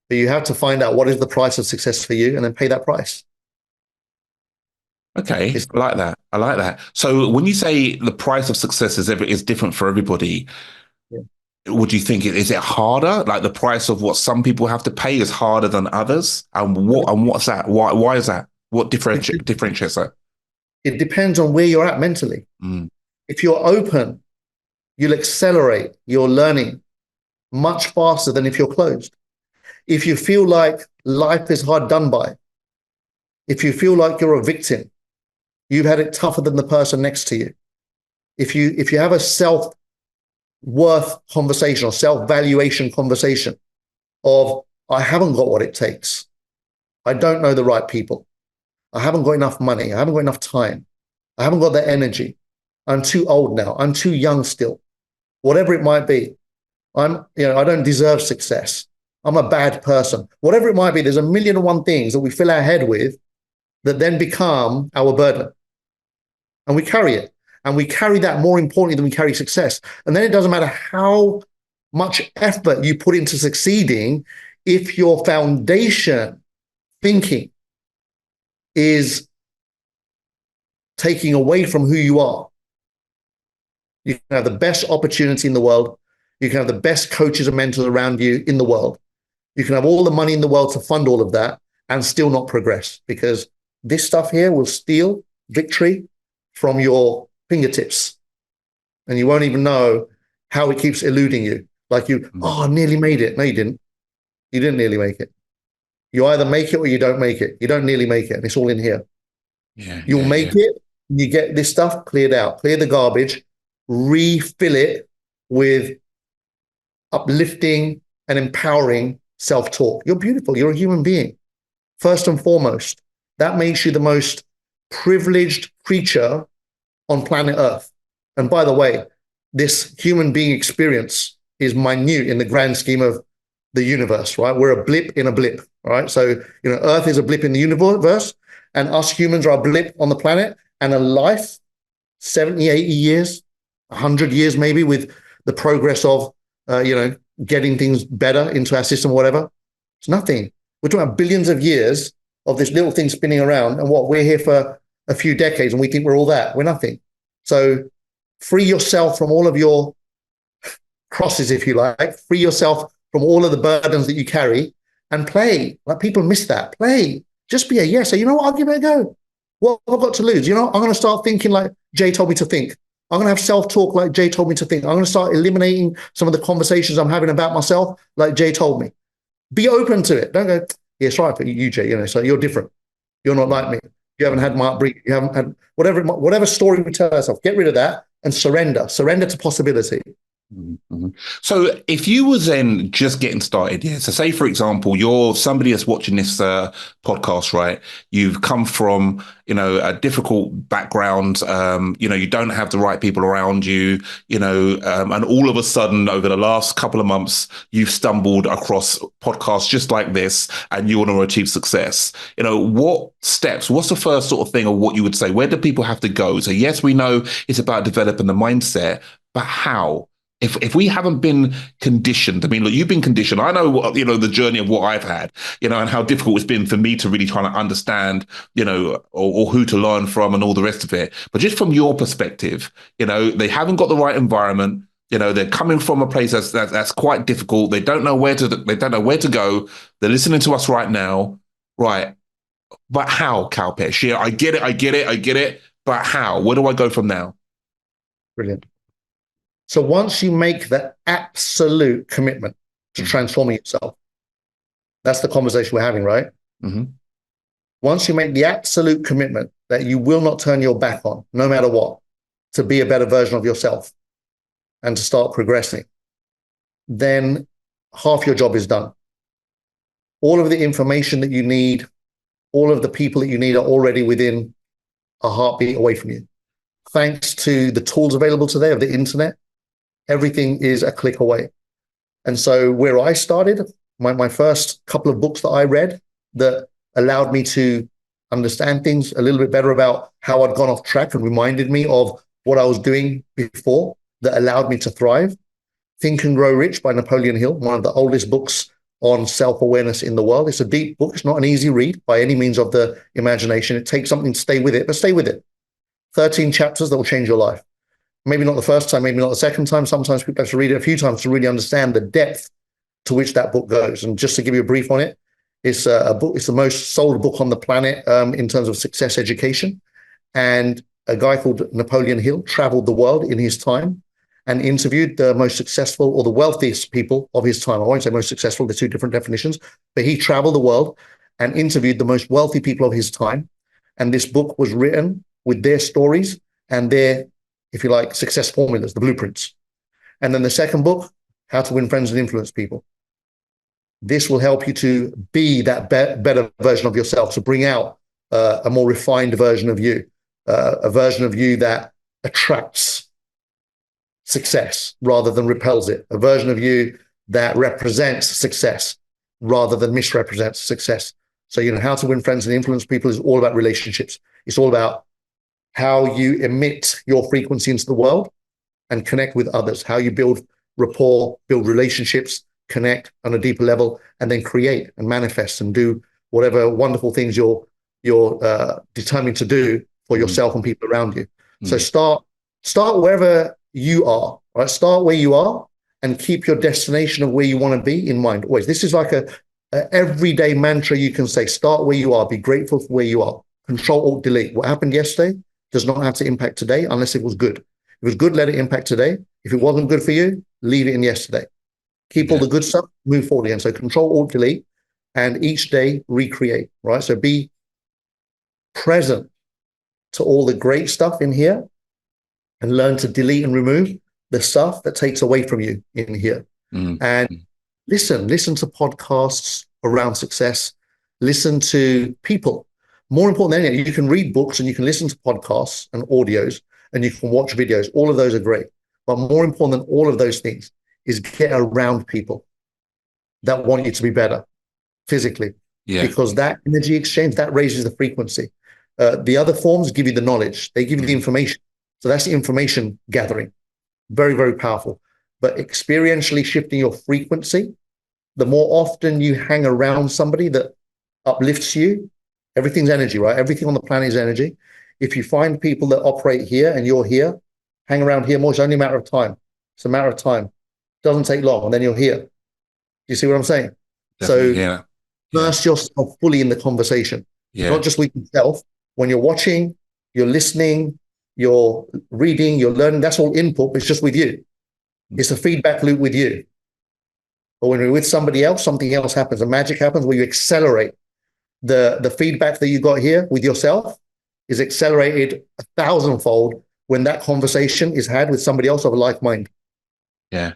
But you have to find out what is the price of success for you and then pay that price. Okay, I like that. I like that. So when you say the price of success is different for everybody, Yeah. would you think is it harder? Like the price of what some people have to pay is harder than others? And what's that? Why is that? What differentiates that? It depends on where you're at mentally. Mm, If you're open, you'll accelerate your learning much faster than if you're closed. If you feel like life is hard done by, if you feel like you're a victim, you've had it tougher than the person next to you. If you have a self-worth conversation or self-valuation conversation of, I haven't got what it takes. I don't know the right people. I haven't got enough money. I haven't got enough time. I haven't got the energy. I'm too old now. I'm too young still. Whatever it might be. I don't deserve success. I'm a bad person. Whatever it might be, there's a million and one things that we fill our head with that then become our burden. And we carry it. And we carry that more importantly than we carry success. And then it doesn't matter how much effort you put into succeeding if your foundation thinking is taking away from who you are. You can have the best opportunity in the world. You can have the best coaches and mentors around you in the world. You can have all the money in the world to fund all of that and still not progress, because this stuff here will steal victory from your fingertips. And you won't even know how it keeps eluding you. Like I nearly made it. No, you didn't. You didn't nearly make it. You either make it or you don't make it. You don't nearly make it. And it's all in here. You'll make it. You get this stuff cleared out, clear the garbage, refill it with uplifting and empowering self-talk. You're beautiful. You're a human being. First and foremost, that makes you the most privileged creature on planet Earth. And by the way, this human being experience is minute in the grand scheme of the universe, right? We're a blip in a blip, right? So, Earth is a blip in the universe, and us humans are a blip on the planet, and a life, 70, 80 years, 100 years maybe, with the progress of, getting things better into our system or whatever. It's nothing. We're talking about billions of years of this little thing spinning around, and we're here for a few decades and we think we're all that. We're nothing. So free yourself from all of your crosses, if you like. Free yourself from all of the burdens that you carry and play. Like, people miss that. Play. Just be a yes. So, I'll give it a go. What have I got to lose? I'm going to start thinking like Jay told me to think. I'm going to have self-talk like Jay told me to think. I'm going to start eliminating some of the conversations I'm having about myself like Jay told me. Be open to it. Don't go, yeah, it's right for you, Jay. So you're different. You're not like me. You haven't had my upbringing. You haven't had whatever story we tell ourselves. Get rid of that and surrender. Surrender to possibility. Mm-hmm. So if you were then just getting started, so say, for example, you're somebody that's watching this podcast, right? You've come from, a difficult background, you don't have the right people around you, and all of a sudden over the last couple of months, you've stumbled across podcasts just like this and you want to achieve success. What steps, what's the first sort of thing or what you would say? Where do people have to go? So yes, we know it's about developing the mindset, but how? If we haven't been conditioned, I mean, look, you've been conditioned. I know what, the journey of what I've had, and how difficult it's been for me to really try to understand, or who to learn from and all the rest of it. But just from your perspective, they haven't got the right environment. They're coming from a place that's quite difficult. They don't know where to go. They're listening to us right now. Right. But how, Kalpesh? Yeah, I get it. But how? Where do I go from now? Brilliant. So once you make the absolute commitment to transforming yourself, that's the conversation we're having, right? Mm-hmm. Once you make the absolute commitment that you will not turn your back on, no matter what, to be a better version of yourself and to start progressing, then half your job is done. All of the information that you need, all of the people that you need are already within a heartbeat away from you. Thanks to the tools available today of the internet, everything is a click away. And so where I started, my first couple of books that I read that allowed me to understand things a little bit better about how I'd gone off track and reminded me of what I was doing before that allowed me to thrive. Think and Grow Rich by Napoleon Hill, one of the oldest books on self-awareness in the world. It's a deep book. It's not an easy read by any means of the imagination. It takes something to stay with it, but stay with it. 13 chapters that will change your life. Maybe not the first time, maybe not the second time. Sometimes people have to read it a few times to really understand the depth to which that book goes. And just to give you a brief on it, it's a book. It's the most sold book on the planet in terms of success education. And a guy called Napoleon Hill traveled the world in his time and interviewed the most successful or the wealthiest people of his time. I won't say most successful, they're two different definitions, but he traveled the world and interviewed the most wealthy people of his time. And this book was written with their stories and their, if you like, success formulas, the blueprints. And then the second book, How to Win Friends and Influence People. This will help you to be that better version of yourself, to bring out a more refined version of you, a version of you that attracts success rather than repels it, a version of you that represents success rather than misrepresents success. So, How to Win Friends and Influence People is all about relationships. It's all about how you emit your frequency into the world and connect with others, how you build rapport, build relationships, connect on a deeper level, and then create and manifest and do whatever wonderful things you're determined to do for yourself and people around you. So start wherever you are, right? Start where you are and keep your destination of where you want to be in mind always. This is like a everyday mantra you can say. Start where you are, be grateful for where you are. Control, Alt, Delete. What happened yesterday does not have to impact today unless it was good. If it was good, let it impact today. If it wasn't good for you, leave it in yesterday. Keep all the good stuff, move forward again. So Control, Alt, Delete, and each day recreate, right? So be present to all the great stuff in here and learn to delete and remove the stuff that takes away from you in here. And listen to podcasts around success, listen to people. More important than anything, you can read books and you can listen to podcasts and audios and you can watch videos. All of those are great. But more important than all of those things is get around people that want you to be better physically. Because that energy exchange, that raises the frequency. The other forms give you the knowledge. They give you the information. So that's the information gathering. Very, very powerful. But experientially shifting your frequency, the more often you hang around somebody that uplifts you, everything's energy, right? Everything on the planet is energy. If you find people that operate here and you're here, hang around here more. It's only a matter of time. It's a matter of time. It doesn't take long, and then you're here. Do you see what I'm saying? Definitely, immerse yourself fully in the conversation, not just with yourself. When you're watching, you're listening, you're reading, you're learning, that's all input. It's just with you. It's a feedback loop with you. But when you're with somebody else, something else happens. A magic happens where you accelerate. The feedback that you got here with yourself is accelerated 1,000-fold when that conversation is had with somebody else of a like mind. Yeah.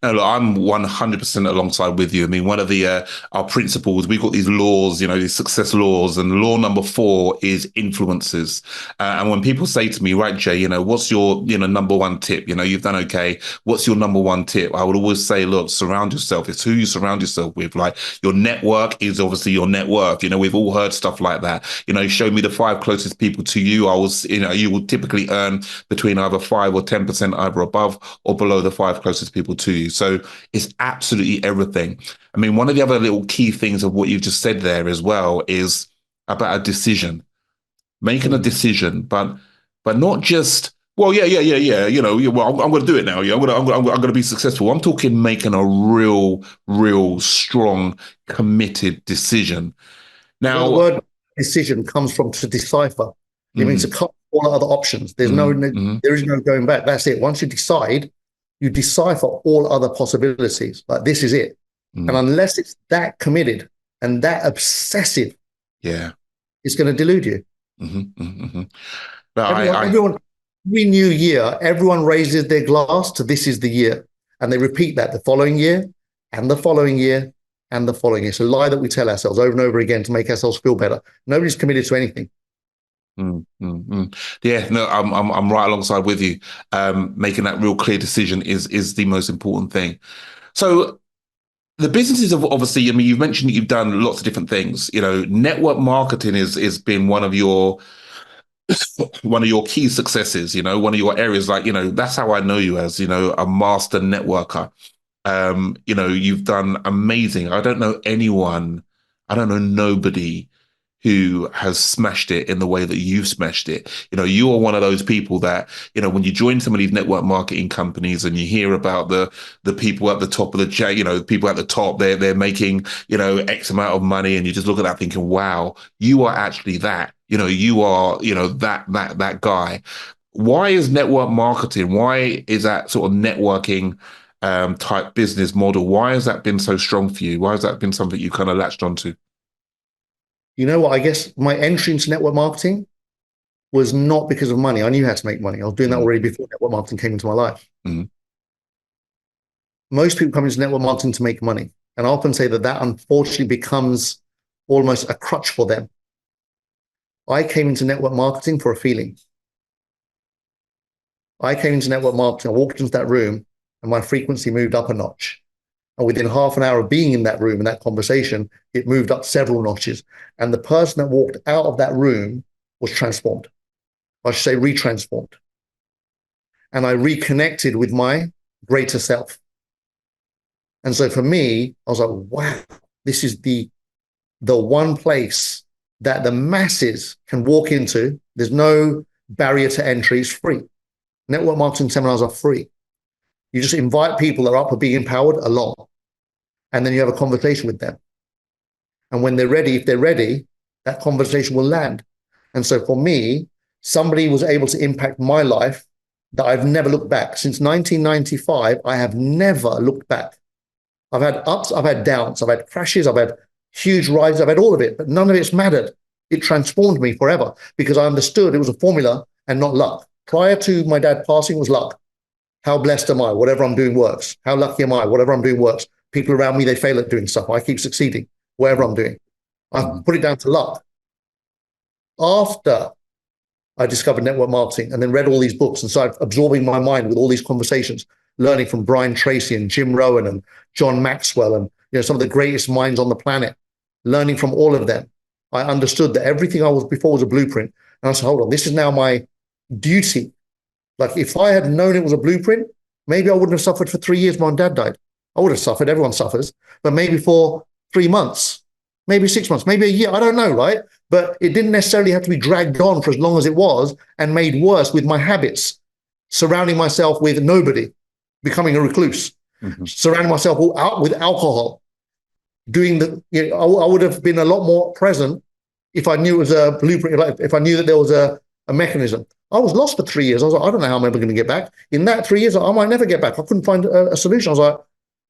No, look, I'm 100% alongside with you. I mean, one of the our principles, we've got these laws, these success laws, and law number 4 is influences. And when people say to me, right, Jay, what's your number one tip? You've done okay. What's your number one tip? I would always say, look, surround yourself. It's who you surround yourself with. Like, your network is obviously your net worth. We've all heard stuff like that. Show me the 5 closest people to you. You will typically earn between either 5 or 10% either above or below the 5 closest people to you. So it's absolutely everything. I mean, one of the other little key things of what you've just said there as well is about a decision, making a decision, but not just, well, yeah. Well, I'm going to do it now. Yeah, I'm going to be successful. I'm talking making a real strong, committed decision. Now, the word decision comes from to decipher. It means to cut all other options. There is no going back. That's it. Once you decide, you decipher all other possibilities. Like, this is it. And unless it's that committed and that obsessive, it's going to delude you. Everyone, every new year, everyone raises their glass to this is the year. And they repeat that the following year and the following year and the following year. It's a lie that we tell ourselves over and over again to make ourselves feel better. Nobody's committed to anything. Yeah, no, I'm right alongside with you. Making that real clear decision is the most important thing. So the businesses of, obviously, I mean, you've mentioned that you've done lots of different things. Network marketing is been one of your key successes. One of your areas. Like, that's how I know you as a master networker. You've done amazing. I don't know anyone, I don't know nobody who has smashed it in the way that you've smashed it. You are one of those people that, when you join some of these network marketing companies and you hear about the people at the top of the people at the top, they're making, X amount of money, and you just look at that thinking, wow, you are actually that. You are, that guy. Why is network marketing? Why is that sort of networking type business model? Why has that been so strong for you? Why has that been something you kind of latched onto? You know what? I guess my entry into network marketing was not because of money. I knew how to make money. I was doing that already before network marketing came into my life. Most people come into network marketing to make money. And I often say that unfortunately becomes almost a crutch for them. I came into network marketing for a feeling. I came into network marketing, I walked into that room and my frequency moved up a notch. And within half an hour of being in that room and that conversation, it moved up several notches. And the person that walked out of that room was transformed. I should say retransformed. And I reconnected with my greater self. And so for me, I was like, wow, this is the one place that the masses can walk into. There's no barrier to entry. It's free. Network marketing seminars are free. You just invite people that are up for being empowered along. And then you have a conversation with them. And when they're ready, if they're ready, that conversation will land. And so for me, somebody was able to impact my life that I've never looked back. Since 1995, I have never looked back. I've had ups, I've had downs, I've had crashes, I've had huge rises, I've had all of it, but none of it's mattered. It transformed me forever because I understood it was a formula and not luck. Prior to my dad passing, it was luck. How blessed am I? Whatever I'm doing works. How lucky am I? Whatever I'm doing works. People around me, they fail at doing stuff. I keep succeeding, whatever I'm doing. I put it down to luck. After I discovered network marketing and then read all these books and started absorbing my mind with all these conversations, learning from Brian Tracy and Jim Rohn and John Maxwell and some of the greatest minds on the planet, learning from all of them, I understood that everything I was before was a blueprint. And I said, hold on, this is now my duty. Like if I had known it was a blueprint, maybe I wouldn't have suffered for 3 years. My dad died. I would have suffered. Everyone suffers, but maybe for 3 months, maybe 6 months, maybe a year. I don't know, right? But it didn't necessarily have to be dragged on for as long as it was and made worse with my habits, surrounding myself with nobody, becoming a recluse, surrounding myself with alcohol, doing I would have been a lot more present if I knew it was a blueprint, like if I knew that there was a mechanism. I was lost for 3 years. I was like, I don't know how I'm ever going to get back. In that 3 years, I might never get back. I couldn't find a solution. I was like,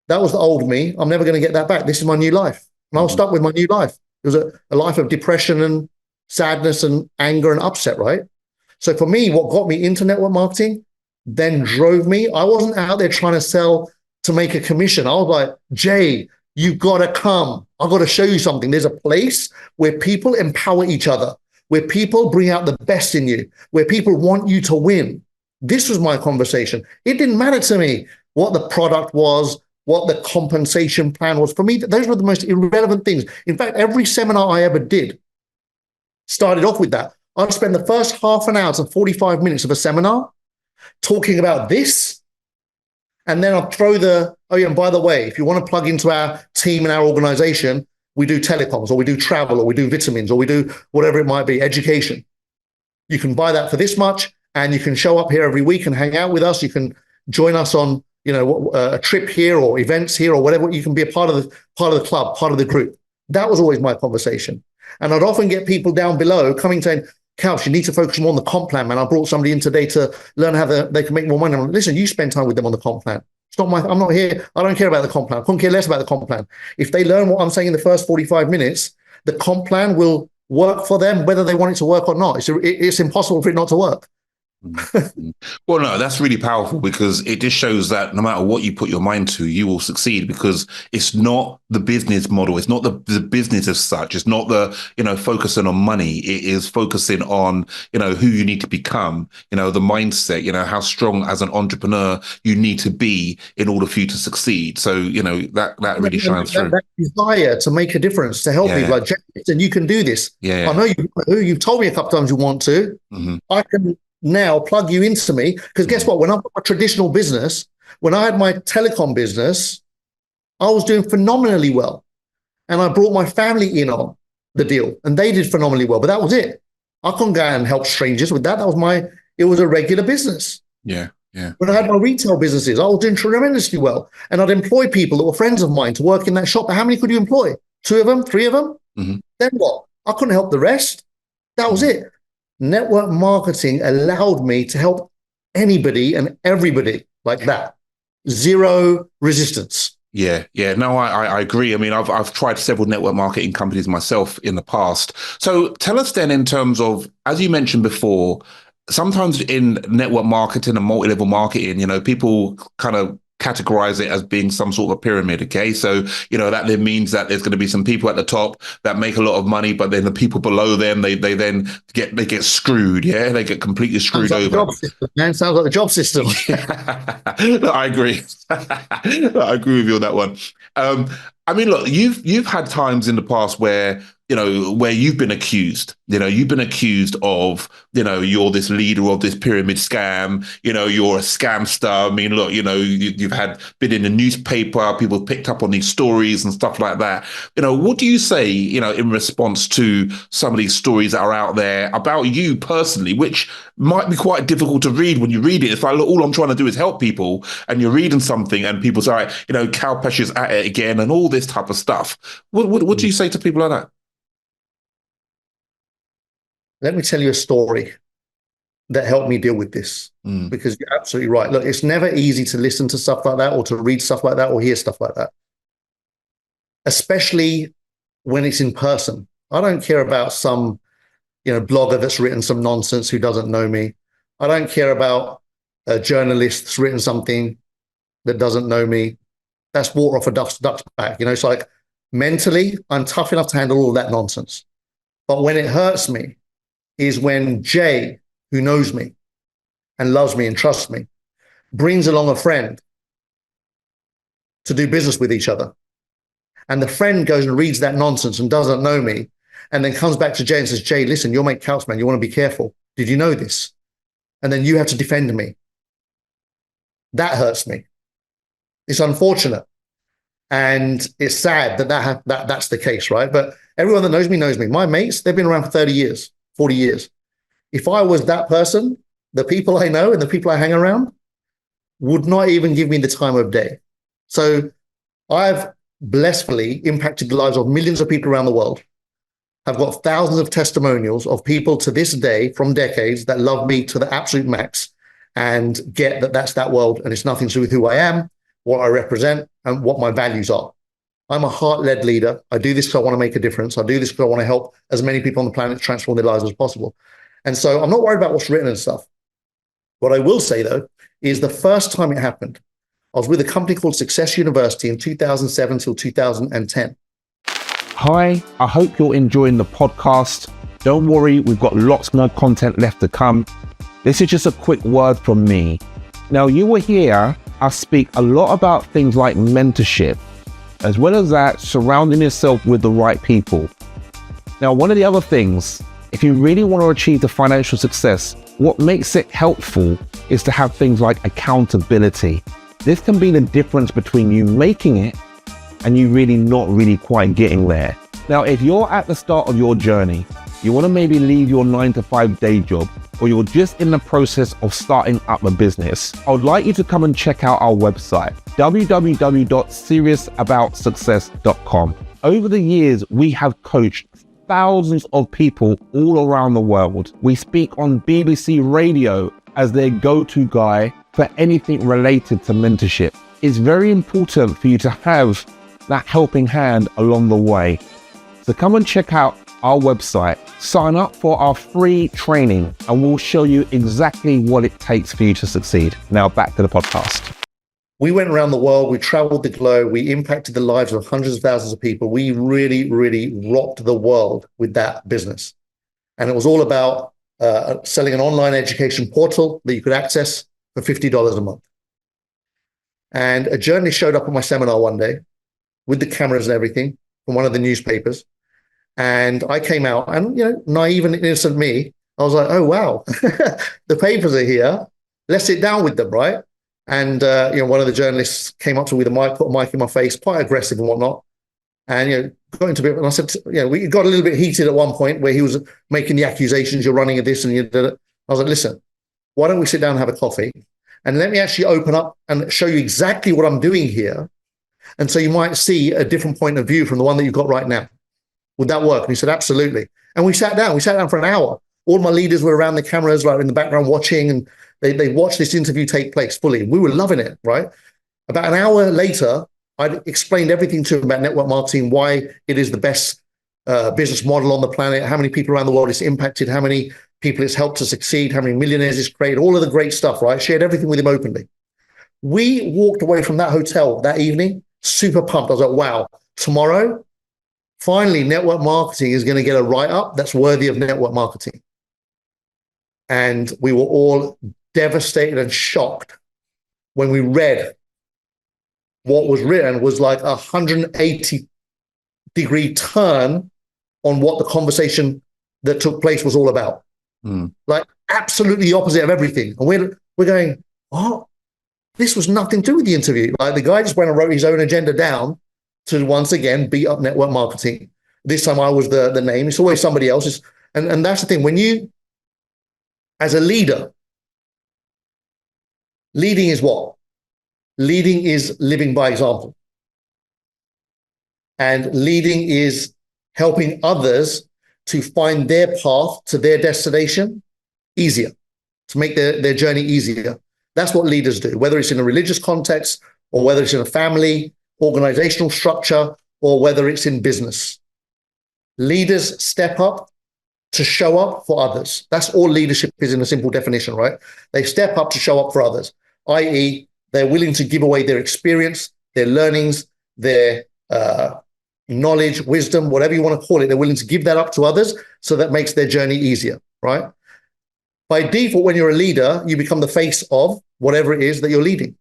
that was the old me. I'm never going to get that back. This is my new life. And I was stuck with my new life. It was a life of depression and sadness and anger and upset, right? So for me, what got me into network marketing then drove me. I wasn't out there trying to sell to make a commission. I was like, Jay, you got to come. I've got to show you something. There's a place where people empower each other, where people bring out the best in you, where people want you to win. This was my conversation. It didn't matter to me what the product was, what the compensation plan was. For me, those were the most irrelevant things. In fact, every seminar I ever did started off with that. I'd spend the first half an hour to 45 minutes of a seminar talking about this. And then I'll throw and by the way, if you want to plug into our team and our organization, we do telecoms, or we do travel, or we do vitamins, or we do whatever it might be, education. You can buy that for this much, and you can show up here every week and hang out with us. You can join us on, a trip here or events here or whatever. You can be a part of the club, part of the group. That was always my conversation. And I'd often get people down below coming saying, Kalpesh, you need to focus more on the comp plan, man. I brought somebody in today to learn how they can make more money. I'm like, listen, you spend time with them on the comp plan. It's not I'm not here. I don't care about the comp plan. I couldn't care less about the comp plan. If they learn what I'm saying in the first 45 minutes, the comp plan will work for them, whether they want it to work or not. It's impossible for it not to work. Well, no, that's really powerful because it just shows that no matter what you put your mind to, you will succeed, because it's not the business model. It's not the business as such. It's not the, focusing on money. It is focusing on, who you need to become, the mindset, how strong as an entrepreneur you need to be in order for you to succeed. So, that really shines through. That desire to make a difference, to help people, like, Jason, you can do this. Yeah. I know you've told me a couple times you want to. I can now plug you into me, because guess what? When I've got a traditional business, when I had my telecom business, I was doing phenomenally well. And I brought my family in on the deal and they did phenomenally well, but that was it. I couldn't go out and help strangers with that. It was a regular business. Yeah. Yeah. When I had my retail businesses, I was doing tremendously well. And I'd employ people that were friends of mine to work in that shop. But how many could you employ? 2 of them, 3 of them? Mm-hmm. Then what? I couldn't help the rest. That was it. Network marketing allowed me to help anybody and everybody like that. Zero resistance. Yeah, yeah, no, I agree. I mean, I've tried several network marketing companies myself in the past. So tell us then, in terms of, as you mentioned before, sometimes in network marketing and multi-level marketing, people kind of categorize it as being some sort of a pyramid. Okay, so that then means that there's going to be some people at the top that make a lot of money, but then the people below them, they then get screwed. Yeah, they get completely screwed over. Job system, man. Sounds like the job system. No, I agree. I agree with you on that one. I mean, look, you've had times in the past where where you've been accused. You've been accused of, you're this leader of this pyramid scam. You're a scamster. I mean, look, you've been in the newspaper. People picked up on these stories and stuff like that. What do you say, in response to some of these stories that are out there about you personally, which might be quite difficult to read when you read it? It's like, look, all I'm trying to do is help people, and you're reading something, and people say, all right, Kalpesh is at it again, and all this type of stuff. What do you say to people like that? Let me tell you a story that helped me deal with this, because you're absolutely right. Look, it's never easy to listen to stuff like that or to read stuff like that or hear stuff like that, especially when it's in person. I don't care about some, blogger that's written some nonsense who doesn't know me. I don't care about a journalist that's written something that doesn't know me. That's water off a duck's back. It's like, mentally, I'm tough enough to handle all of that nonsense. But when it hurts me is when Jay, who knows me and loves me and trusts me, brings along a friend to do business with each other. And the friend goes and reads that nonsense and doesn't know me, and then comes back to Jay and says, Jay, listen, you're my couch man. You want to be careful. Did you know this? And then you have to defend me. That hurts me. It's unfortunate. And it's sad that's the case, right? But everyone that knows me knows me. My mates, they've been around for 30 years. 40 years. If I was that person, the people I know and the people I hang around would not even give me the time of day. So I've blissfully impacted the lives of millions of people around the world. I've got thousands of testimonials of people to this day from decades that love me to the absolute max and get that that's that world, and it's nothing to do with who I am, what I represent, and what my values are. I'm a heart-led leader. I do this because I want to make a difference. I do this because I want to help as many people on the planet transform their lives as possible. And so I'm not worried about what's written and stuff. What I will say, though, is the first time it happened, I was with a company called Success University in 2007 till 2010. Hi, I hope you're enjoying the podcast. Don't worry, we've got lots more content left to come. This is just a quick word from me. Now, you will hear I speak a lot about things like mentorship, as well as that, surrounding yourself with the right people. Now, one of the other things, if you really want to achieve the financial success, what makes it helpful is to have things like accountability. This can be the difference between you making it and you really not really quite getting there. Now, if you're at the start of your journey, you want to maybe leave your 9-to-5 day job, or you're just in the process of starting up a business, I would like you to come and check out our website, www.seriousaboutsuccess.com. Over the years, we have coached thousands of people all around the world. We speak on BBC Radio as their go-to guy for anything related to mentorship. It's very important for you to have that helping hand along the way. So come and check out our website, sign up for our free training, and we'll show you exactly what it takes for you to succeed. Now back to the podcast. We went around the world, we traveled the globe, we impacted the lives of hundreds of thousands of people. We really, really rocked the world with that business. And it was all about selling an online education portal that you could access for $50 a month. And a journalist showed up at my seminar one day with the cameras and everything from one of the newspapers. And I came out, and naive and innocent me, I was like, oh, wow, the papers are here. Let's sit down with them, right? And one of the journalists came up to me with a mic, put a mic in my face, quite aggressive and whatnot. And got into a bit, and I said, we got a little bit heated at one point where he was making the accusations, you're running at this and you did it. I was like, listen, why don't we sit down and have a coffee? And let me actually open up and show you exactly what I'm doing here. And so you might see a different point of view from the one that you've got right now. Would that work? And he said, absolutely. And we sat down for an hour. All my leaders were around the cameras, like in the background watching, and they watched this interview take place fully. We were loving it, right? About an hour later, I explained everything to him about network marketing, why it is the best business model on the planet, how many people around the world it's impacted, how many people it's helped to succeed, how many millionaires it's created, all of the great stuff, right? Shared everything with him openly. We walked away from that hotel that evening, super pumped. I was like, wow, tomorrow, finally, network marketing is going to get a write-up that's worthy of network marketing. And we were all devastated and shocked when we read what was written was like a 180-degree turn on what the conversation that took place was all about. Like absolutely the opposite of everything. And we're going, what? This was nothing to do with the interview. Like the guy just went and wrote his own agenda down to once again beat up network marketing. This time I was the name. It's always somebody else's. And that's the thing. When you, as a leader, leading is what? Leading is living by example. And leading is helping others to find their path to their destination easier, to make their journey easier. That's what leaders do, whether it's in a religious context or whether it's in a family, organizational structure, or whether it's in business. Leaders step up to show up for others. That's all leadership is in a simple definition, right? They step up to show up for others, i.e., they're willing to give away their experience, their learnings, their knowledge, wisdom, whatever you want to call it. They're willing to give that up to others so that makes their journey easier, right? By default, when you're a leader, you become the face of whatever it is that you're leading.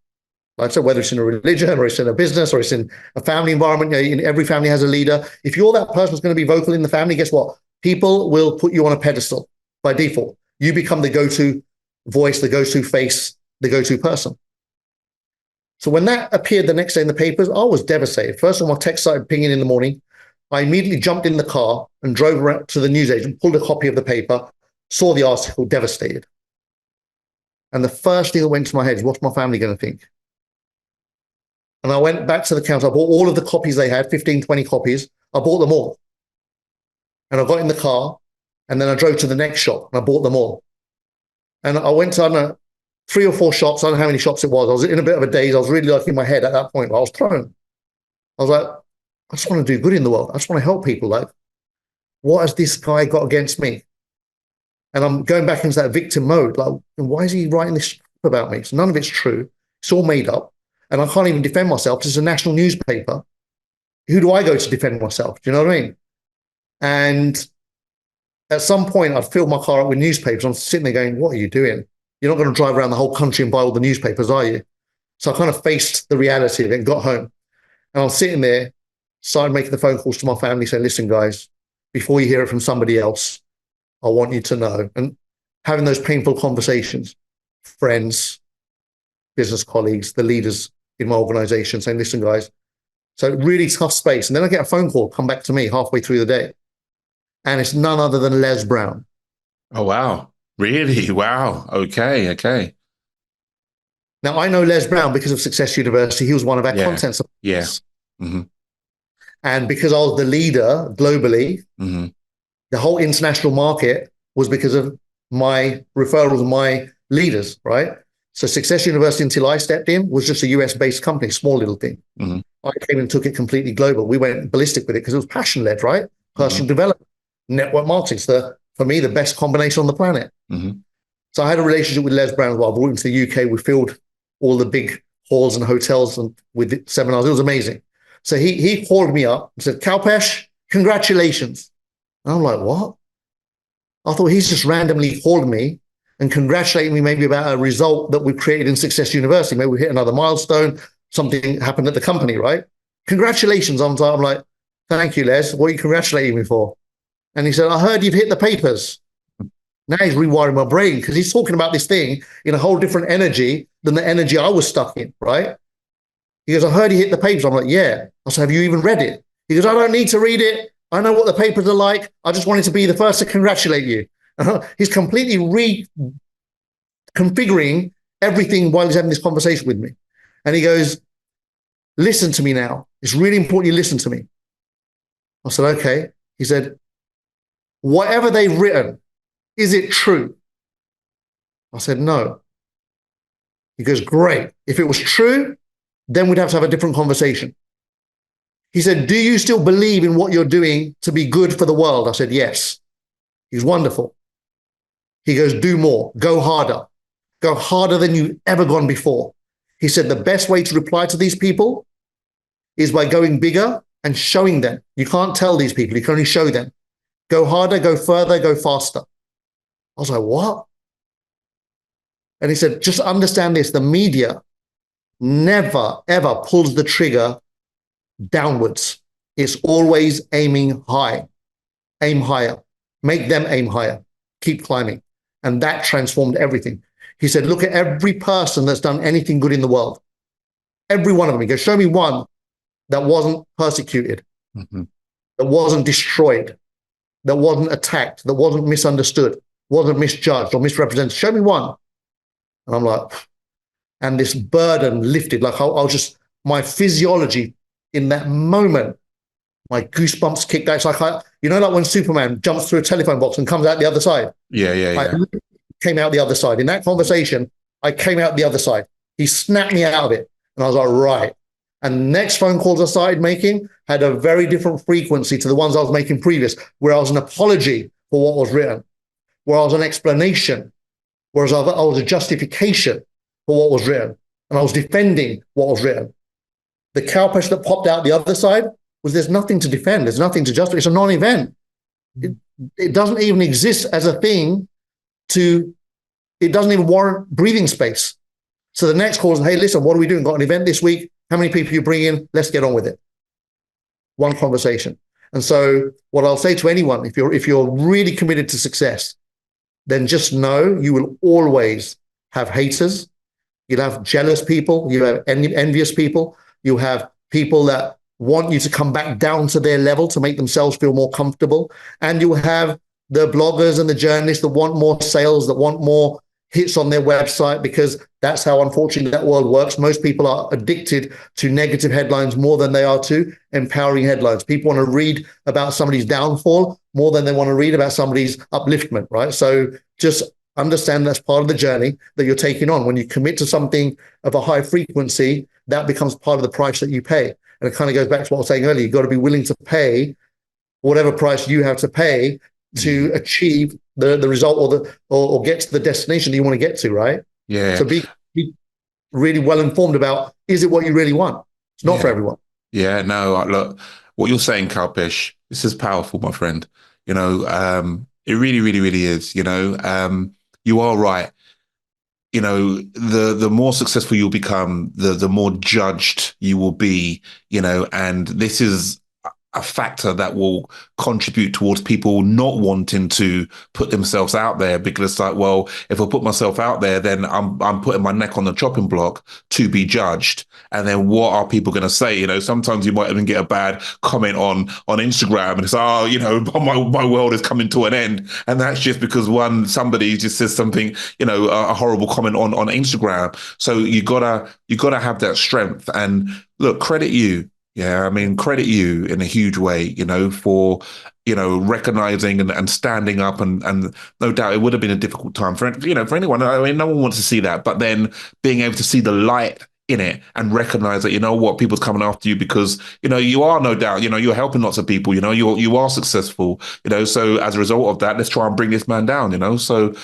Like I said, whether it's in a religion or it's in a business or it's in a family environment, every family has a leader. If you're that person who's going to be vocal in the family, guess what? People will put you on a pedestal by default. You become the go-to voice, the go-to face, the go-to person. So when that appeared the next day in the papers, I was devastated. First of all, my text started pinging in the morning. I immediately jumped in the car and drove around to the newsagent, pulled a copy of the paper, saw the article, devastated. And the first thing that went to my head is, what's my family going to think? And I went back to the counter. I bought all of the copies they had, 15, 20 copies. I bought them all. And I got in the car, and then I drove to the next shop, and I bought them all. And I went to, I don't know, 3 or 4 shops. I don't know how many shops it was. I was in a bit of a daze. I was really like in my head at that point. I was thrown. I was like, I just want to do good in the world. I just want to help people. Like, what has this guy got against me? And I'm going back into that victim mode. Like, why is he writing this about me? So none of it's true. It's all made up. And I can't even defend myself because it's a national newspaper. Who do I go to defend myself? Do you know what I mean? And at some point, I'd filled my car up with newspapers. I'm sitting there going, what are you doing? You're not going to drive around the whole country and buy all the newspapers, are you? So I kind of faced the reality of it and got home. And I was sitting there, started making the phone calls to my family saying, listen, guys, before you hear it from somebody else, I want you to know. And having those painful conversations, friends, business colleagues, the leaders in my organization saying, listen, guys, so really tough space. And then I get a phone call come back to me halfway through the day. And it's none other than Les Brown. Oh, wow. Really? Wow. Okay. Now, I know Les Brown because of Success University. He was one of our content supporters. Yeah. Mm-hmm. And because I was the leader globally, the whole international market was because of my referrals and my leaders, right? So Success University, until I stepped in, was just a US-based company, small little thing. I came and took it completely global. We went ballistic with it because it was passion-led, right? Personal development, network marketing. So for me, the best combination on the planet. So I had a relationship with Les Brown as well. I brought him to the UK. We filled all the big halls and hotels and with seminars. It was amazing. So he called me up and said, Kalpesh, congratulations. And I'm like, what? I thought he's just randomly called me and congratulating me maybe about a result that we've created in Success University. Maybe we hit another milestone, something happened at the company, right? Congratulations. I'm like, thank you, Les. What are you congratulating me for? And he said, I heard you've hit the papers. Now he's rewiring my brain because he's talking about this thing in a whole different energy than the energy I was stuck in, right? He goes, I heard he hit the papers. I'm like, yeah. I said, have you even read it? He goes, I don't need to read it. I know what the papers are like. I just wanted to be the first to congratulate you. He's completely reconfiguring everything while he's having this conversation with me. And he goes, listen to me now. It's really important you listen to me. I said, okay. He said, whatever they've written, is it true? I said, no. He goes, great. If it was true, then we'd have to have a different conversation. He said, do you still believe in what you're doing to be good for the world? I said, yes. He's wonderful. He goes, do more, go harder than you've ever gone before. He said, the best way to reply to these people is by going bigger and showing them. You can't tell these people, you can only show them. Go harder, go further, go faster. I was like, what? And he said, just understand this, the media never, ever pulls the trigger downwards. It's always aiming high. Aim higher. Make them aim higher. Keep climbing. And that transformed everything. He said, look at every person that's done anything good in the world. Every one of them. He goes, show me one that wasn't persecuted, that wasn't destroyed, that wasn't attacked, that wasn't misunderstood, wasn't misjudged or misrepresented. Show me one. And I'm like, and this burden lifted. Like I'll just, my physiology in that moment, my goosebumps kicked out. It's like, like when Superman jumps through a telephone box and comes out the other side. Yeah. I came out the other side. In that conversation, I came out the other side. He snapped me out of it. And I was like, right. And next phone calls I started making had a very different frequency to the ones I was making previous, where I was an apology for what was written, where I was an explanation, whereas I was a justification for what was written, and I was defending what was written. The Kalpesh that popped out the other side was there's nothing to defend, there's nothing to justify. It's a non-event. It doesn't even exist as a thing it doesn't even warrant breathing space. So the next call is, hey, listen, what are we doing? Got an event this week? How many people you bring in? Let's get on with it. One conversation. And so what I'll say to anyone, if you're really committed to success, then just know you will always have haters. You'll have jealous people. You'll have envious people. You'll have people that want you to come back down to their level to make themselves feel more comfortable. And you'll have the bloggers and the journalists that want more sales, that want more hits on their website, because that's how, unfortunately, that world works. Most people are addicted to negative headlines more than they are to empowering headlines. People want to read about somebody's downfall more than they want to read about somebody's upliftment, right? So just understand that's part of the journey that you're taking on. When you commit to something of a high frequency, that becomes part of the price that you pay. And it kind of goes back to what I was saying earlier. You've got to be willing to pay whatever price you have to pay to achieve the result or get to the destination that you want to get to, right? Yeah. So be really well informed about, is it what you really want? It's not for everyone. Yeah, no, look, what you're saying, Kalpesh, this is powerful, my friend. It really, really, really is. You are right. The more successful you'll become, the more judged you will be, and this is a factor that will contribute towards people not wanting to put themselves out there, because it's like, well, if I put myself out there, then I'm putting my neck on the chopping block to be judged. And then what are people going to say? Sometimes you might even get a bad comment on Instagram, and it's, my world is coming to an end. And that's just because somebody just says something, a horrible comment on Instagram. So you gotta have that strength. And look, credit you. Yeah, I mean, credit you in a huge way, for, recognizing and standing up, and no doubt it would have been a difficult time for anyone. I mean, no one wants to see that, but then being able to see the light in it and recognize that, people's coming after you because, you are, no doubt, you're helping lots of people, you are successful, so as a result of that, let's try and bring this man down, so,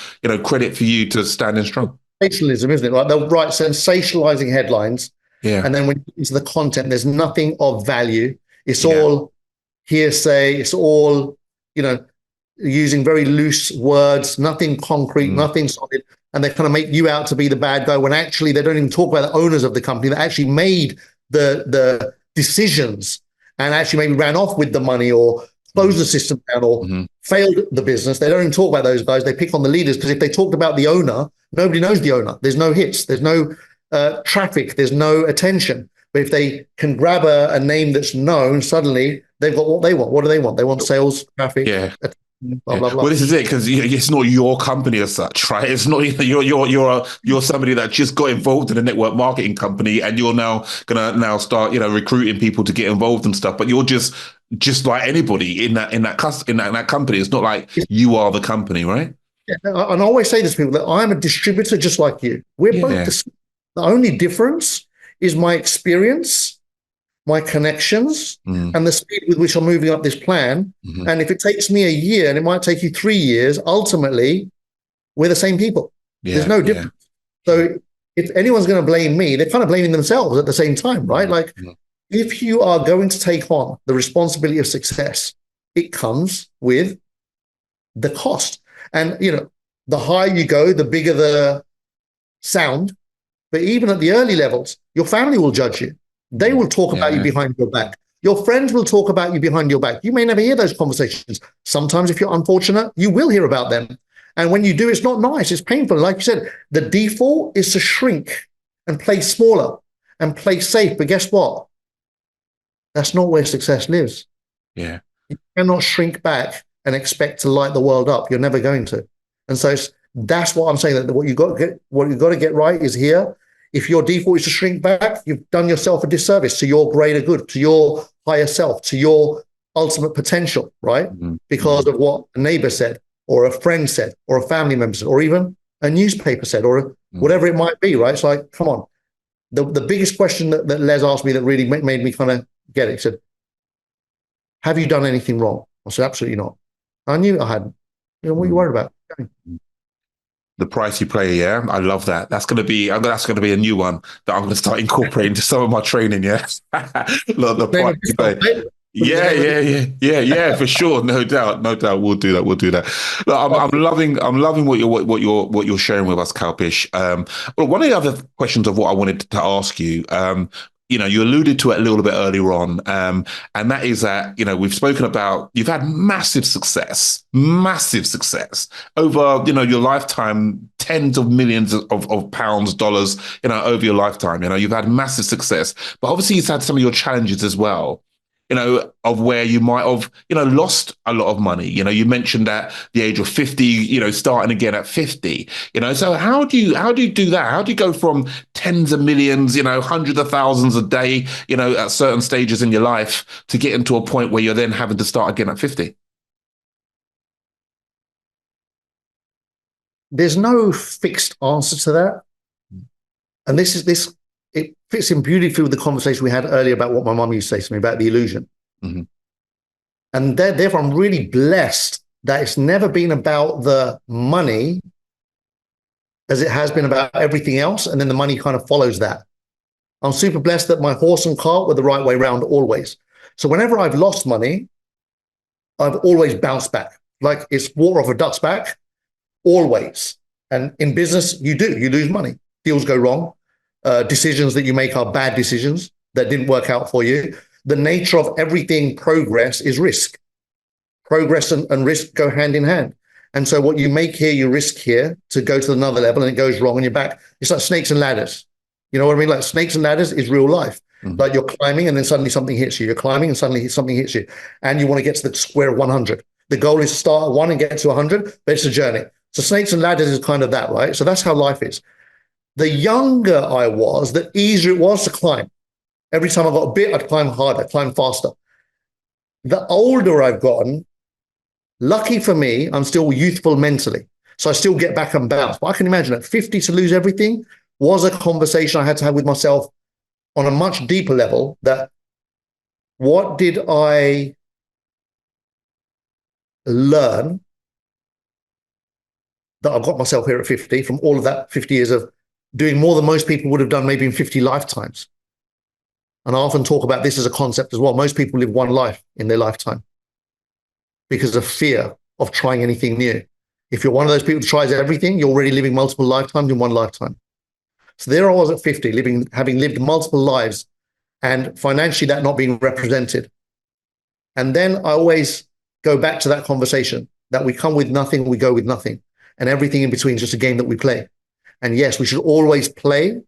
credit for you to standing strong. Sensationalism, isn't it? Like they'll write sensationalizing headlines. Yeah. And then when you get into the content, there's nothing of value. It's all hearsay. It's all, using very loose words, nothing concrete, nothing solid. And they kind of make you out to be the bad guy when actually they don't even talk about the owners of the company that actually made the decisions and actually maybe ran off with the money or closed the system down or failed the business. They don't even talk about those guys. They pick on the leaders, because if they talked about the owner, nobody knows the owner. There's no hits. There's no traffic, there's no attention. But if they can grab a name that's known, suddenly they've got what they want. What do they want? They want sales, traffic, Yeah. blah, blah, blah. Well, this is it, because it's not your company as such, right? It's not you're somebody that just got involved in a network marketing company, and you're now gonna start recruiting people to get involved and stuff. But you're just like anybody in that company. It's not like you are the company, right? Yeah, and I always say this to people that I'm a distributor just like you. We're both the only difference is my experience, my connections, and the speed with which I'm moving up this plan. And if it takes me a year and it might take you 3 years, ultimately, we're the same people. There's no difference. So if anyone's going to blame me, they're kind of blaming themselves at the same time, right? Like, if you are going to take on the responsibility of success, it comes with the cost. And, the higher you go, the bigger the sound. But even at the early levels, your family will judge you. They will talk about you behind your back. Your friends will talk about you behind your back. You may never hear those conversations. Sometimes, if you're unfortunate, you will hear about them. And when you do, it's not nice. It's painful. Like you said, the default is to shrink and play smaller and play safe. But guess what? That's not where success lives. Yeah. You cannot shrink back and expect to light the world up. You're never going to. And so that's what I'm saying, that what you've got to get right is here. If your default is to shrink back, you've done yourself a disservice to your greater good, to your higher self, to your ultimate potential, right? Because of what a neighbor said, or a friend said, or a family member said, or even a newspaper said, or whatever it might be, right? It's like, come on. The biggest question that Les asked me that really made me kind of get it, he said, have you done anything wrong? I said, absolutely not. I knew I hadn't. What are you worried about? Okay. The price you pay, yeah, I love that. That's gonna be a new one that I'm gonna start incorporating to some of my training. Yeah, the price you pay. Yeah, for sure, no doubt. We'll do that. Look, I'm loving what you're sharing with us, Kalpesh. Well, one of the other questions of what I wanted to ask you, you alluded to it a little bit earlier on, and that is that, we've spoken about, you've had massive success over, your lifetime, tens of millions of pounds, dollars, over your lifetime. You've had massive success, but obviously you've had some of your challenges as well. Of where you might have, lost a lot of money. You mentioned at the age of 50, starting again at 50, so how do you do that? How do you go from tens of millions, hundreds of thousands a day, at certain stages in your life to get into a point where you're then having to start again at 50? There's no fixed answer to that. And it fits in beautifully with the conversation we had earlier about what my mum used to say to me about the illusion. And therefore, I'm really blessed that it's never been about the money as it has been about everything else. And then the money kind of follows that. I'm super blessed that my horse and cart were the right way around always. So whenever I've lost money, I've always bounced back. Like it's water off a duck's back, always. And in business, you lose money. Deals go wrong. Decisions that you make are bad decisions that didn't work out for you. The nature of everything progress is risk. Progress and risk go hand in hand. And so what you make here, you risk here to go to another level, and it goes wrong and you're back. It's like snakes and ladders. You know what I mean? Like snakes and ladders is real life. Like you're climbing and then suddenly something hits you. You're climbing and suddenly something hits you. And you want to get to the square of 100. The goal is to start at 1 and get to 100, but it's a journey. So snakes and ladders is kind of that, right? So that's how life is. The younger I was, the easier it was to climb. Every time I got a bit, I'd climb harder, climb faster. The older I've gotten, lucky for me, I'm still youthful mentally. So I still get back and bounce. But I can imagine at 50 to lose everything was a conversation I had to have with myself on a much deeper level, that what did I learn that I've got myself here at 50 from all of that 50 years of doing more than most people would have done maybe in 50 lifetimes. And I often talk about this as a concept as well. Most people live one life in their lifetime because of fear of trying anything new. If you're one of those people who tries everything, you're already living multiple lifetimes in one lifetime. So there I was at 50, having lived multiple lives, and financially that not being represented. And then I always go back to that conversation that we come with nothing, we go with nothing. And everything in between is just a game that we play. And yes, we should always play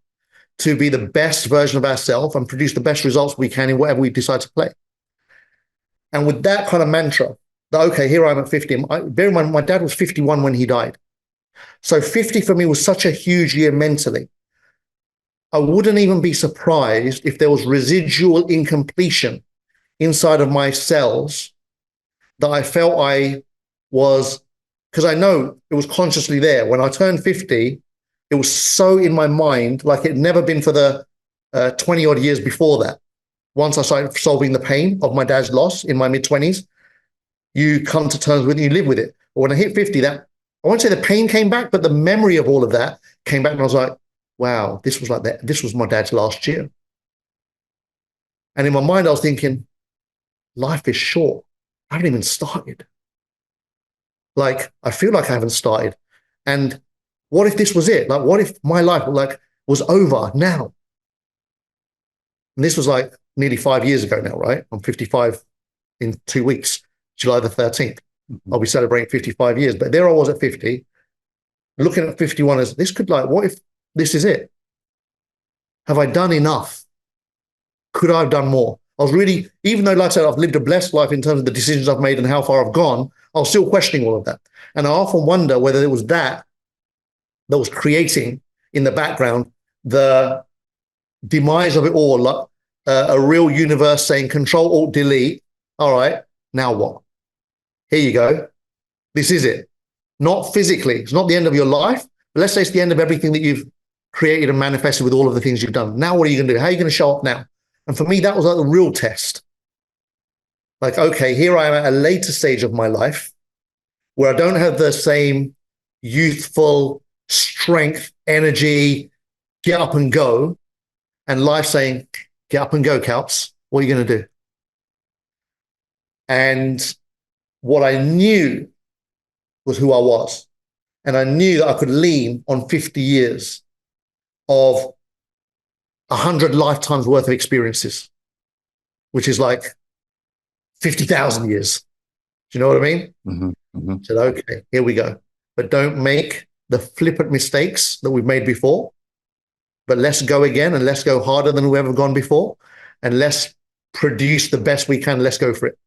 to be the best version of ourselves and produce the best results we can in whatever we decide to play. And with that kind of mantra, that, okay, here I am at 50. Bear in mind, my dad was 51 when he died. So 50 for me was such a huge year mentally. I wouldn't even be surprised if there was residual incompletion inside of my cells that I felt I was, because I know it was consciously there. When I turned 50, it was so in my mind, like it had never been for the 20 odd years before that. Once I started solving the pain of my dad's loss in my mid-20s, you come to terms with it, you live with it. But when I hit 50, that, I won't say the pain came back, but the memory of all of that came back, and I was like, wow, this was like that. This was my dad's last year. And in my mind, I was thinking, life is short. I haven't even started. Like, I feel like I haven't started. And what if this was it? Like, what if my life was over now? And this was like nearly 5 years ago now, right? I'm 55 in 2 weeks, July the 13th. I'll be celebrating 55 years. But there I was at 50, looking at 51 as this could, like, what if this is it? Have I done enough? Could I have done more? I was really, even though, like I said, I've lived a blessed life in terms of the decisions I've made and how far I've gone, I was still questioning all of that. And I often wonder whether it was that was creating in the background the demise of it all, like a real universe saying Control Alt Delete. All right, now what? Here you go. This is it. Not physically. It's not the end of your life, but let's say it's the end of everything that you've created and manifested with all of the things you've done. Now, what are you going to do? How are you going to show up now? And for me, that was like the real test. Like, okay, here I am at a later stage of my life where I don't have the same youthful strength, energy, get up and go. And life saying, get up and go, Kalps. What are you going to do? And what I knew was who I was. And I knew that I could lean on 50 years of 100 lifetimes worth of experiences, which is like 50,000 years. Do you know what I mean? Mm-hmm, mm-hmm. I said, okay, here we go. But don't make the flippant mistakes that we've made before. But let's go again, and let's go harder than we've ever gone before. And let's produce the best we can. Let's go for it.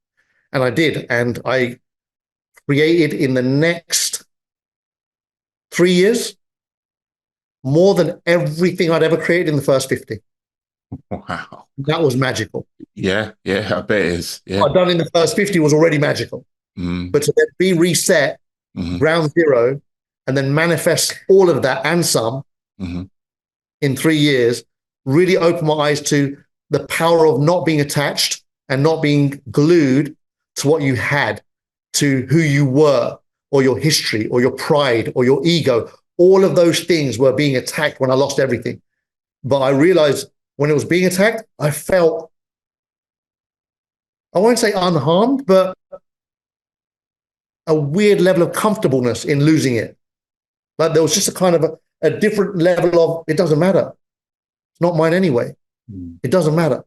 And I did. And I created in the next 3 years more than everything I'd ever created in the first 50. Wow. That was magical. Yeah, I bet it is. Yeah. What I'd done in the first 50 was already magical. But to then be reset, ground zero, and then manifest all of that and some in 3 years, really opened my eyes to the power of not being attached and not being glued to what you had, to who you were, or your history, or your pride, or your ego. All of those things were being attacked when I lost everything. But I realized when it was being attacked, I felt, I won't say unharmed, but a weird level of comfortableness in losing it. Like there was just a kind of a different level of, it doesn't matter. It's not mine anyway. It doesn't matter.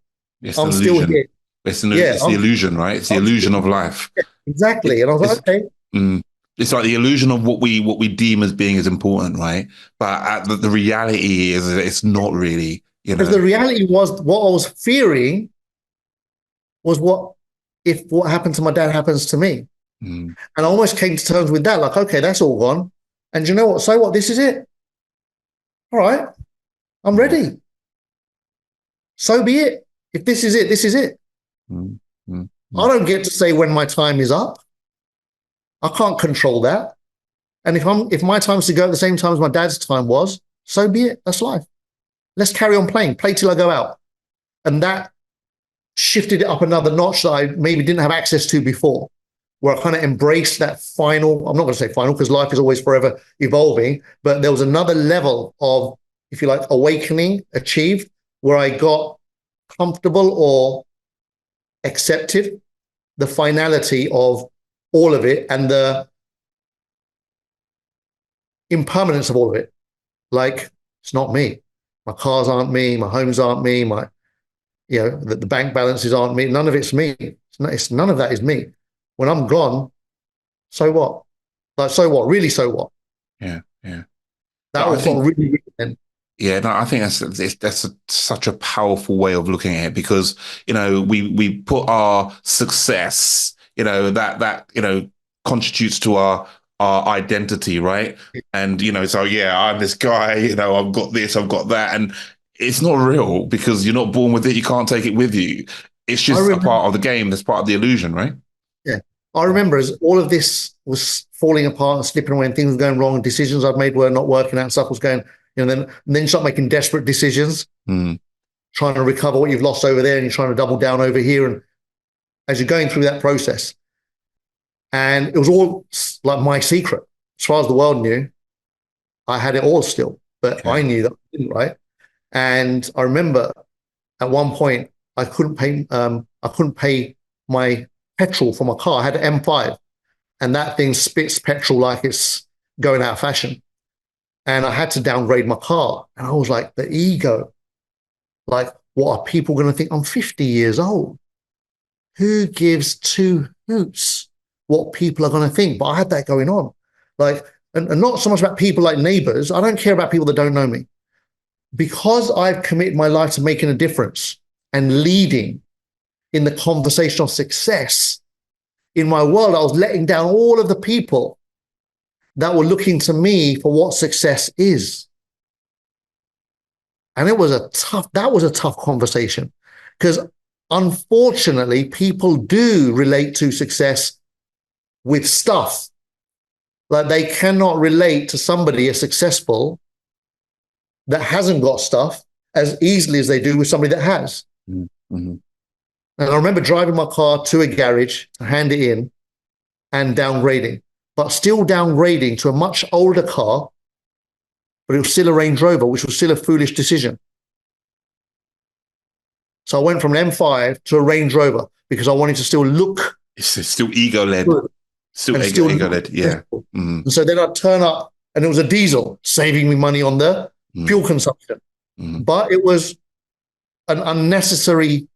I'm still here. It's the illusion, right? It's the illusion of life. Yeah, exactly. And I was like, okay. It's like the illusion of what we deem as being as important, right? But the reality is it's not really, you know. Because the reality was what I was fearing was what if what happened to my dad happens to me. And I almost came to terms with that, like, okay, that's all gone. And you know what? So what? This is it. All right. I'm ready. So be it. If this is it, this is it. I don't get to say when my time is up. I can't control that. And if my time is to go at the same time as my dad's time was, so be it. That's life. Let's carry on playing. Play till I go out. And that shifted it up another notch that I maybe didn't have access to before, where I kind of embraced that final, I'm not going to say final because life is always forever evolving, but there was another level of, if you like, awakening achieved where I got comfortable or accepted the finality of all of it and the impermanence of all of it. Like, it's not me. My cars aren't me. My homes aren't me. The bank balances aren't me. None of it's me. None of that is me. When I'm gone, so what? Like, so what? Really, so what? Yeah. That was what really meant. Yeah, no, I think such a powerful way of looking at it, because, we put our success, that contributes to our identity, right? And, so yeah, I'm this guy, I've got this, I've got that. And it's not real, because you're not born with it. You can't take it with you. It's I just a remember, part of the game. That's part of the illusion, right? yeah, I remember as all of this was falling apart and slipping away and things were going wrong, decisions I'd made were not working out, and stuff was going, then you start making desperate decisions, trying to recover what you've lost over there, and you're trying to double down over here. And as you're going through that process, and it was all like my secret. As far as the world knew, I had it all still, but I knew that I didn't, right? And I remember at one point I couldn't pay my petrol for my car. I had an M5, and that thing spits petrol like it's going out of fashion. And I had to downgrade my car. And I was like, the ego, like, what are people going to think? I'm 50 years old. Who gives two hoots what people are going to think? But I had that going on. Like, and not so much about people like neighbors. I don't care about people that don't know me. Because I've committed my life to making a difference and leading in the conversation of success in my world, I was letting down all of the people that were looking to me for what success is. And that was a tough conversation, because unfortunately, people do relate to success with stuff. Like, they cannot relate to somebody as successful that hasn't got stuff as easily as they do with somebody that has. Mm-hmm. And I remember driving my car to a garage to hand it in and downgrading, but still downgrading to a much older car, but it was still a Range Rover, which was still a foolish decision. So I went from an M5 to a Range Rover because I wanted to still look. It's still ego-led. Still ego-led, yeah. Mm-hmm. And so then I'd turn up, and it was a diesel, saving me money on the fuel consumption. Mm-hmm. But it was an unnecessary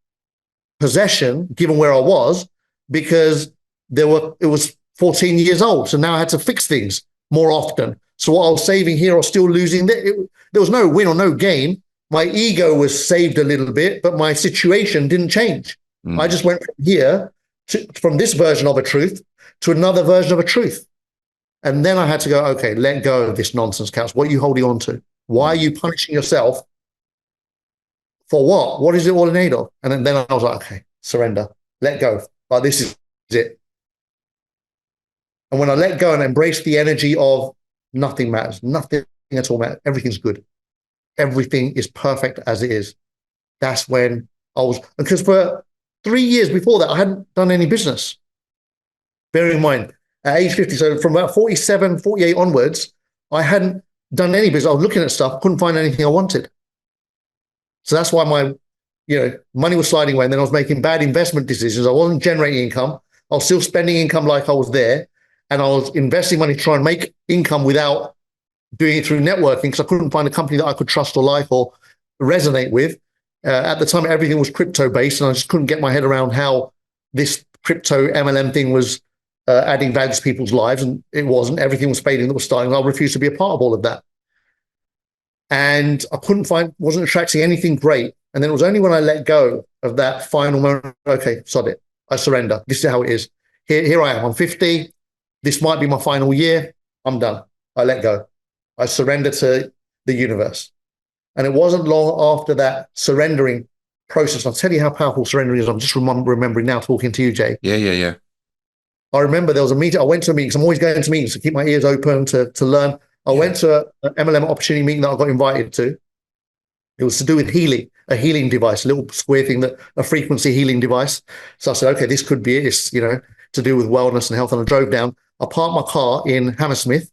possession, given where I was, because it was 14 years old. So now I had to fix things more often. So what I was saving here, I was still losing. There was no win or no gain. My ego was saved a little bit, but my situation didn't change. I just went from here from this version of a truth to another version of a truth. And then I had to go, okay, let go of this nonsense, Couch. What are you holding on to? Why are you punishing yourself? For what? What is it all in aid of? And then I was like, okay, surrender, let go. Like, this is it. And when I let go and embraced the energy of nothing matters, nothing at all matters, everything's good, everything is perfect as it is. That's when I was, because for 3 years before that, I hadn't done any business. Bearing in mind, at age 50, so from about 47, 48 onwards, I hadn't done any business. I was looking at stuff, couldn't find anything I wanted. So that's why my, money was sliding away, and then I was making bad investment decisions. I wasn't generating income. I was still spending income like I was there, and I was investing money to try and make income without doing it through networking, because I couldn't find a company that I could trust or like or resonate with. At the time, everything was crypto-based, and I just couldn't get my head around how this crypto MLM thing was adding value to people's lives, and it wasn't. Everything was fading that was starting, and I refused to be a part of all of that. And I wasn't attracting anything great. And then it was only when I let go of that final moment, okay, sod it, I surrender. This is how it is. Here I am, I'm 50. This might be my final year. I'm done. I let go. I surrender to the universe. And it wasn't long after that surrendering process. I'll tell you how powerful surrendering is. I'm just remembering now talking to you, Jay. Yeah. I remember there was a meeting. I went to a meeting, because I'm always going to meetings to keep my ears open to learn. I went to an MLM opportunity meeting that I got invited to. It was to do with healing, a healing device, a little square thing, a frequency healing device. So I said, okay, this could be it. It's, to do with wellness and health. And I drove down. I parked my car in Hammersmith,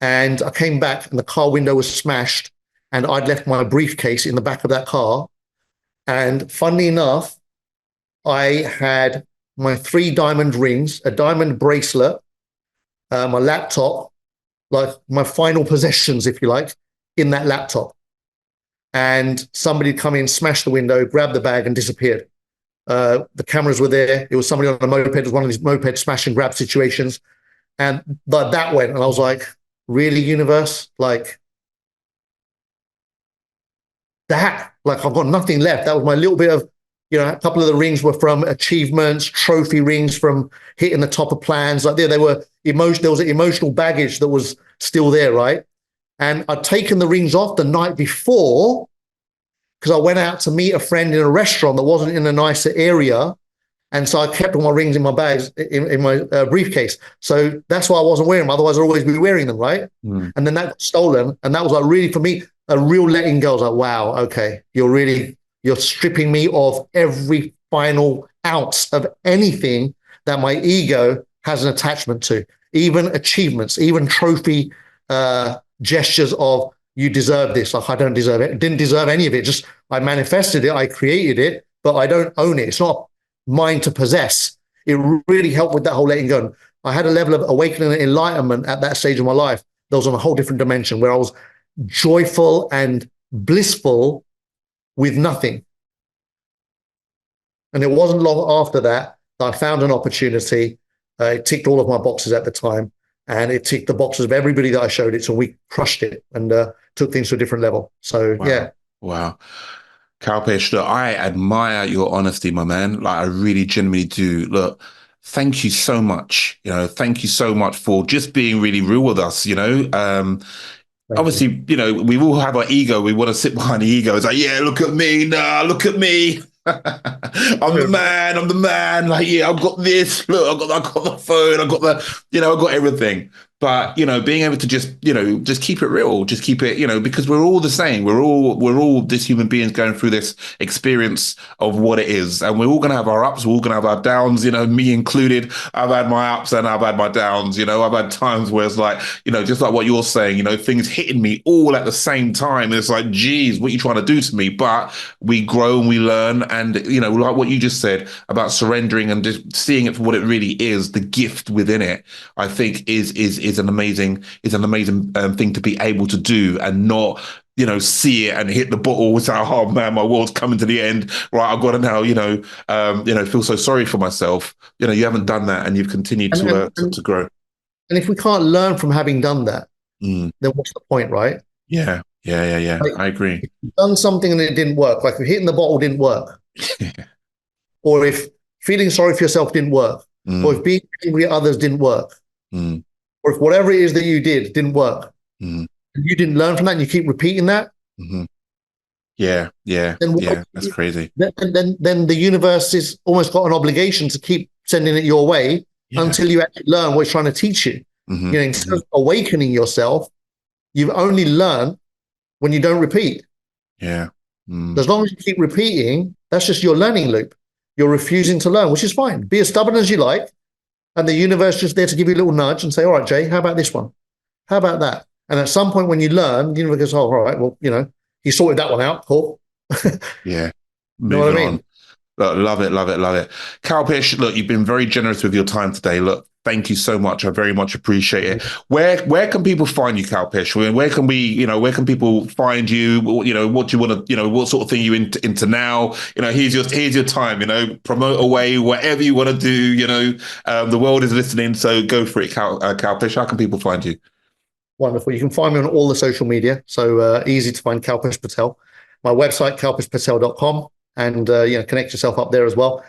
and I came back, and the car window was smashed, and I'd left my briefcase in the back of that car. And funnily enough, I had my 3 diamond rings, a diamond bracelet, my laptop, like my final possessions, if you like, in that laptop. And somebody had come in, smashed the window, grabbed the bag, and disappeared. The cameras were there. It was somebody on a moped. It was one of these moped smash and grab situations. And that went, and I was like, really, universe? Like, that, like I've got nothing left. That was my little bit of, a couple of the rings were from achievements, trophy rings from hitting the top of plans. Like they were emotional. There was an emotional baggage that was still there, right? And I'd taken the rings off the night before because I went out to meet a friend in a restaurant that wasn't in a nicer area. And so I kept all my rings in my bags, in my briefcase. So that's why I wasn't wearing them. Otherwise, I'd always be wearing them, right? And then that got stolen. And that was like really, for me, a real letting go. I was like, wow, okay, you're stripping me of every final ounce of anything that my ego has an attachment to, even achievements, even trophy gestures of you deserve this. Like I don't deserve it. Didn't deserve any of it. Just I manifested it. I created it, but I don't own it. It's not mine to possess. It really helped with that whole letting go. I had a level of awakening and enlightenment at that stage of my life that was on a whole different dimension where I was joyful and blissful with nothing. And it wasn't long after that I found an opportunity. It ticked all of my boxes at the time, and it ticked the boxes of everybody that I showed it. So we crushed it and took things to a different level. So, wow. Yeah. Wow. Kalpesh, look, I admire your honesty, my man. Like I really genuinely do. Look, thank you so much. Thank you so much for just being really real with us, Obviously, we all have our ego. We want to sit behind the ego. It's like, yeah, look at me. Nah, look at me. I'm the man. Like, yeah, I've got this. Look, I've got the phone. I've got I've got everything. But, being able to just keep it real, just keep it, because we're all the same. We're all just human beings going through this experience of what it is. And we're all going to have our ups. We're all going to have our downs, me included. I've had my ups and I've had my downs. I've had times where it's like, just like what you're saying, things hitting me all at the same time. It's like, geez, what are you trying to do to me? But we grow and we learn. And, like what you just said about surrendering and just seeing it for what it really is, the gift within it, I think is an amazing thing to be able to do and not see it and hit the bottle and say, oh man, my world's coming to the end, right? I've got to now feel so sorry for myself. You haven't done that, and you've continued to grow. And if we can't learn from having done that, then what's the point, right? Yeah. Like, I agree. If you've done something and it didn't work, like if hitting the bottle didn't work, or if feeling sorry for yourself didn't work, or if being angry at others didn't work, or if whatever it is that you did didn't work, and you didn't learn from that and you keep repeating that, yeah, that's crazy. Then the universe is almost got an obligation to keep sending it your way until you actually learn what it's trying to teach you. Instead of awakening yourself, you've only learned when you don't repeat. Yeah. As long as you keep repeating, that's just your learning loop. You're refusing to learn, which is fine. Be as stubborn as you like. And the universe is just there to give you a little nudge and say, all right, Jay, how about this one? How about that? And at some point when you learn, the universe goes, oh, all right, well, he sorted that one out. Cool. Yeah. You know what I mean? On. Look, love it. Kalpesh, look, you've been very generous with your time today. Look, thank you so much. I very much appreciate it. Where can people find you, Kalpesh? Where can people find you? What do you want to, what sort of thing you into now? Here's your time, promote away, whatever you want to do, the world is listening. So go for it, Kalpesh. How can people find you? Wonderful. You can find me on all the social media. So easy to find Kalpesh Patel. My website, kalpeshpatel.com. And, connect yourself up there as well.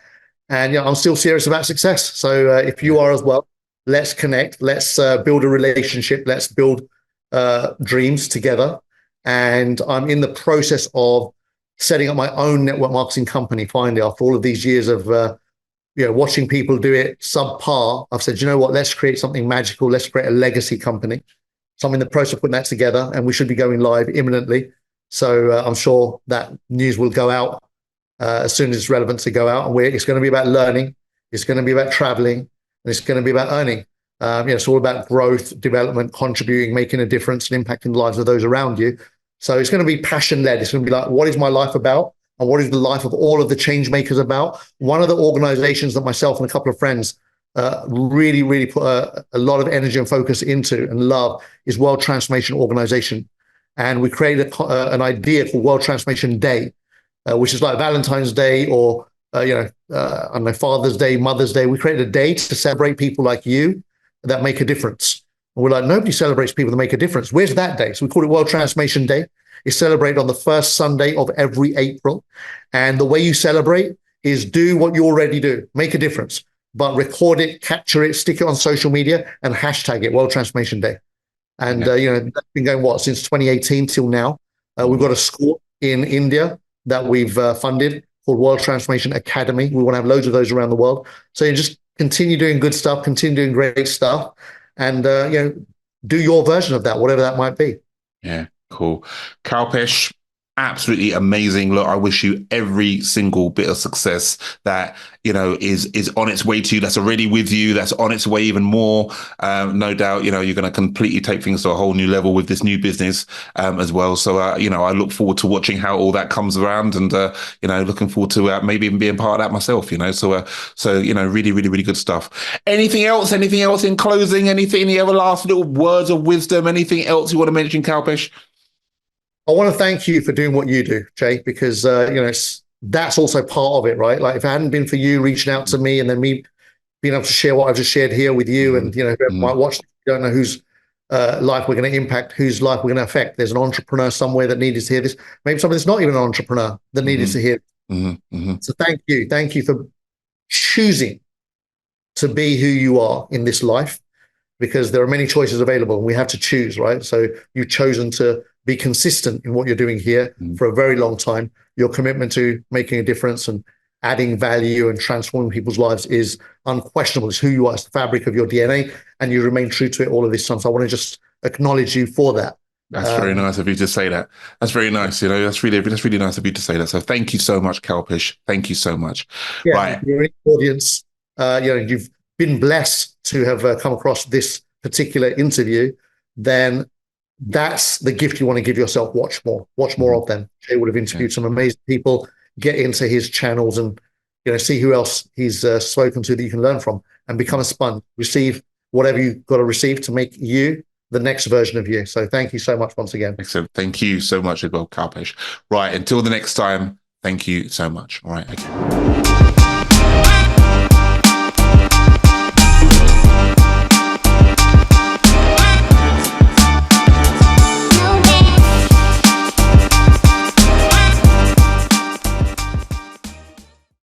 And, I'm still serious about success. So if you are as well, let's connect. Let's build a relationship. Let's build dreams together. And I'm in the process of setting up my own network marketing company, finally, after all of these years of, watching people do it subpar. I've said, you know what, let's create something magical. Let's create a legacy company. So I'm in the process of putting that together, and we should be going live imminently. So I'm sure that news will go out as soon as it's relevant to go out. And it's going to be about learning. It's going to be about traveling, and it's going to be about earning. It's all about growth, development, contributing, making a difference, and impacting the lives of those around you. So it's going to be passion-led. It's going to be like, what is my life about? And what is the life of all of the change makers about? One of the organizations that myself and a couple of friends really put a lot of energy and focus into and love is World Transformation Organization. And we created an idea called World Transformation Day, which is like Valentine's Day or, I don't know, Father's Day, Mother's Day. We created a day to celebrate people like you that make a difference. And we're like, nobody celebrates people that make a difference. Where's that day? So we call it World Transformation Day. is celebrated on the first Sunday of every April. And the way you celebrate is do what you already do, make a difference, but record it, capture it, stick it on social media, and hashtag it World Transformation Day. And that's been going since 2018 till now. We've got a school in India that we've funded called World Transformation Academy. We want to have loads of those around the world. So you just continue doing good stuff, continue doing great stuff, and do your version of that, whatever that might be. Yeah, cool. Kalpesh, absolutely amazing. Look, I wish you every single bit of success that, is on its way to you, that's already with you, that's on its way even more. No doubt, you're going to completely take things to a whole new level with this new business as well. So, I look forward to watching how all that comes around and, looking forward to maybe even being part of that myself, So, really, really, really good stuff. Anything else in closing? Any other last little words of wisdom? Anything else you want to mention, Kalpesh? I want to thank you for doing what you do, Jay, because that's also part of it, right? Like if it hadn't been for you reaching out to me and then me being able to share what I've just shared here with you, and whoever might watch, you don't know whose life we're going to impact, whose life we're going to affect. There's an entrepreneur somewhere that needed to hear this. Maybe somebody that's not even an entrepreneur that needed to hear it. So thank you for choosing to be who you are in this life, because there are many choices available and we have to choose, right? So you've chosen to be consistent in what you're doing here for a very long time. Your commitment to making a difference and adding value and transforming people's lives is unquestionable. It's who you are. It's the fabric of your DNA, and you remain true to it all of this time. So I want to just acknowledge you for that. That's very nice of you to say that. That's very nice. That's really nice of you to say that. So thank you so much, Kalpesh. Thank you so much. Yeah, right. You're in the audience. You've been blessed to have come across this particular interview. Then that's the gift you want to give yourself. Watch more of them. Jay would have interviewed some amazing people. Get into his channels and see who else he's spoken to that you can learn from, and become a sponge. Receive whatever you've got to receive to make you the next version of you. So thank you so much once again. Excellent. Thank you so much as well, Kalpesh. Right, until the next time, thank you so much. All right, okay.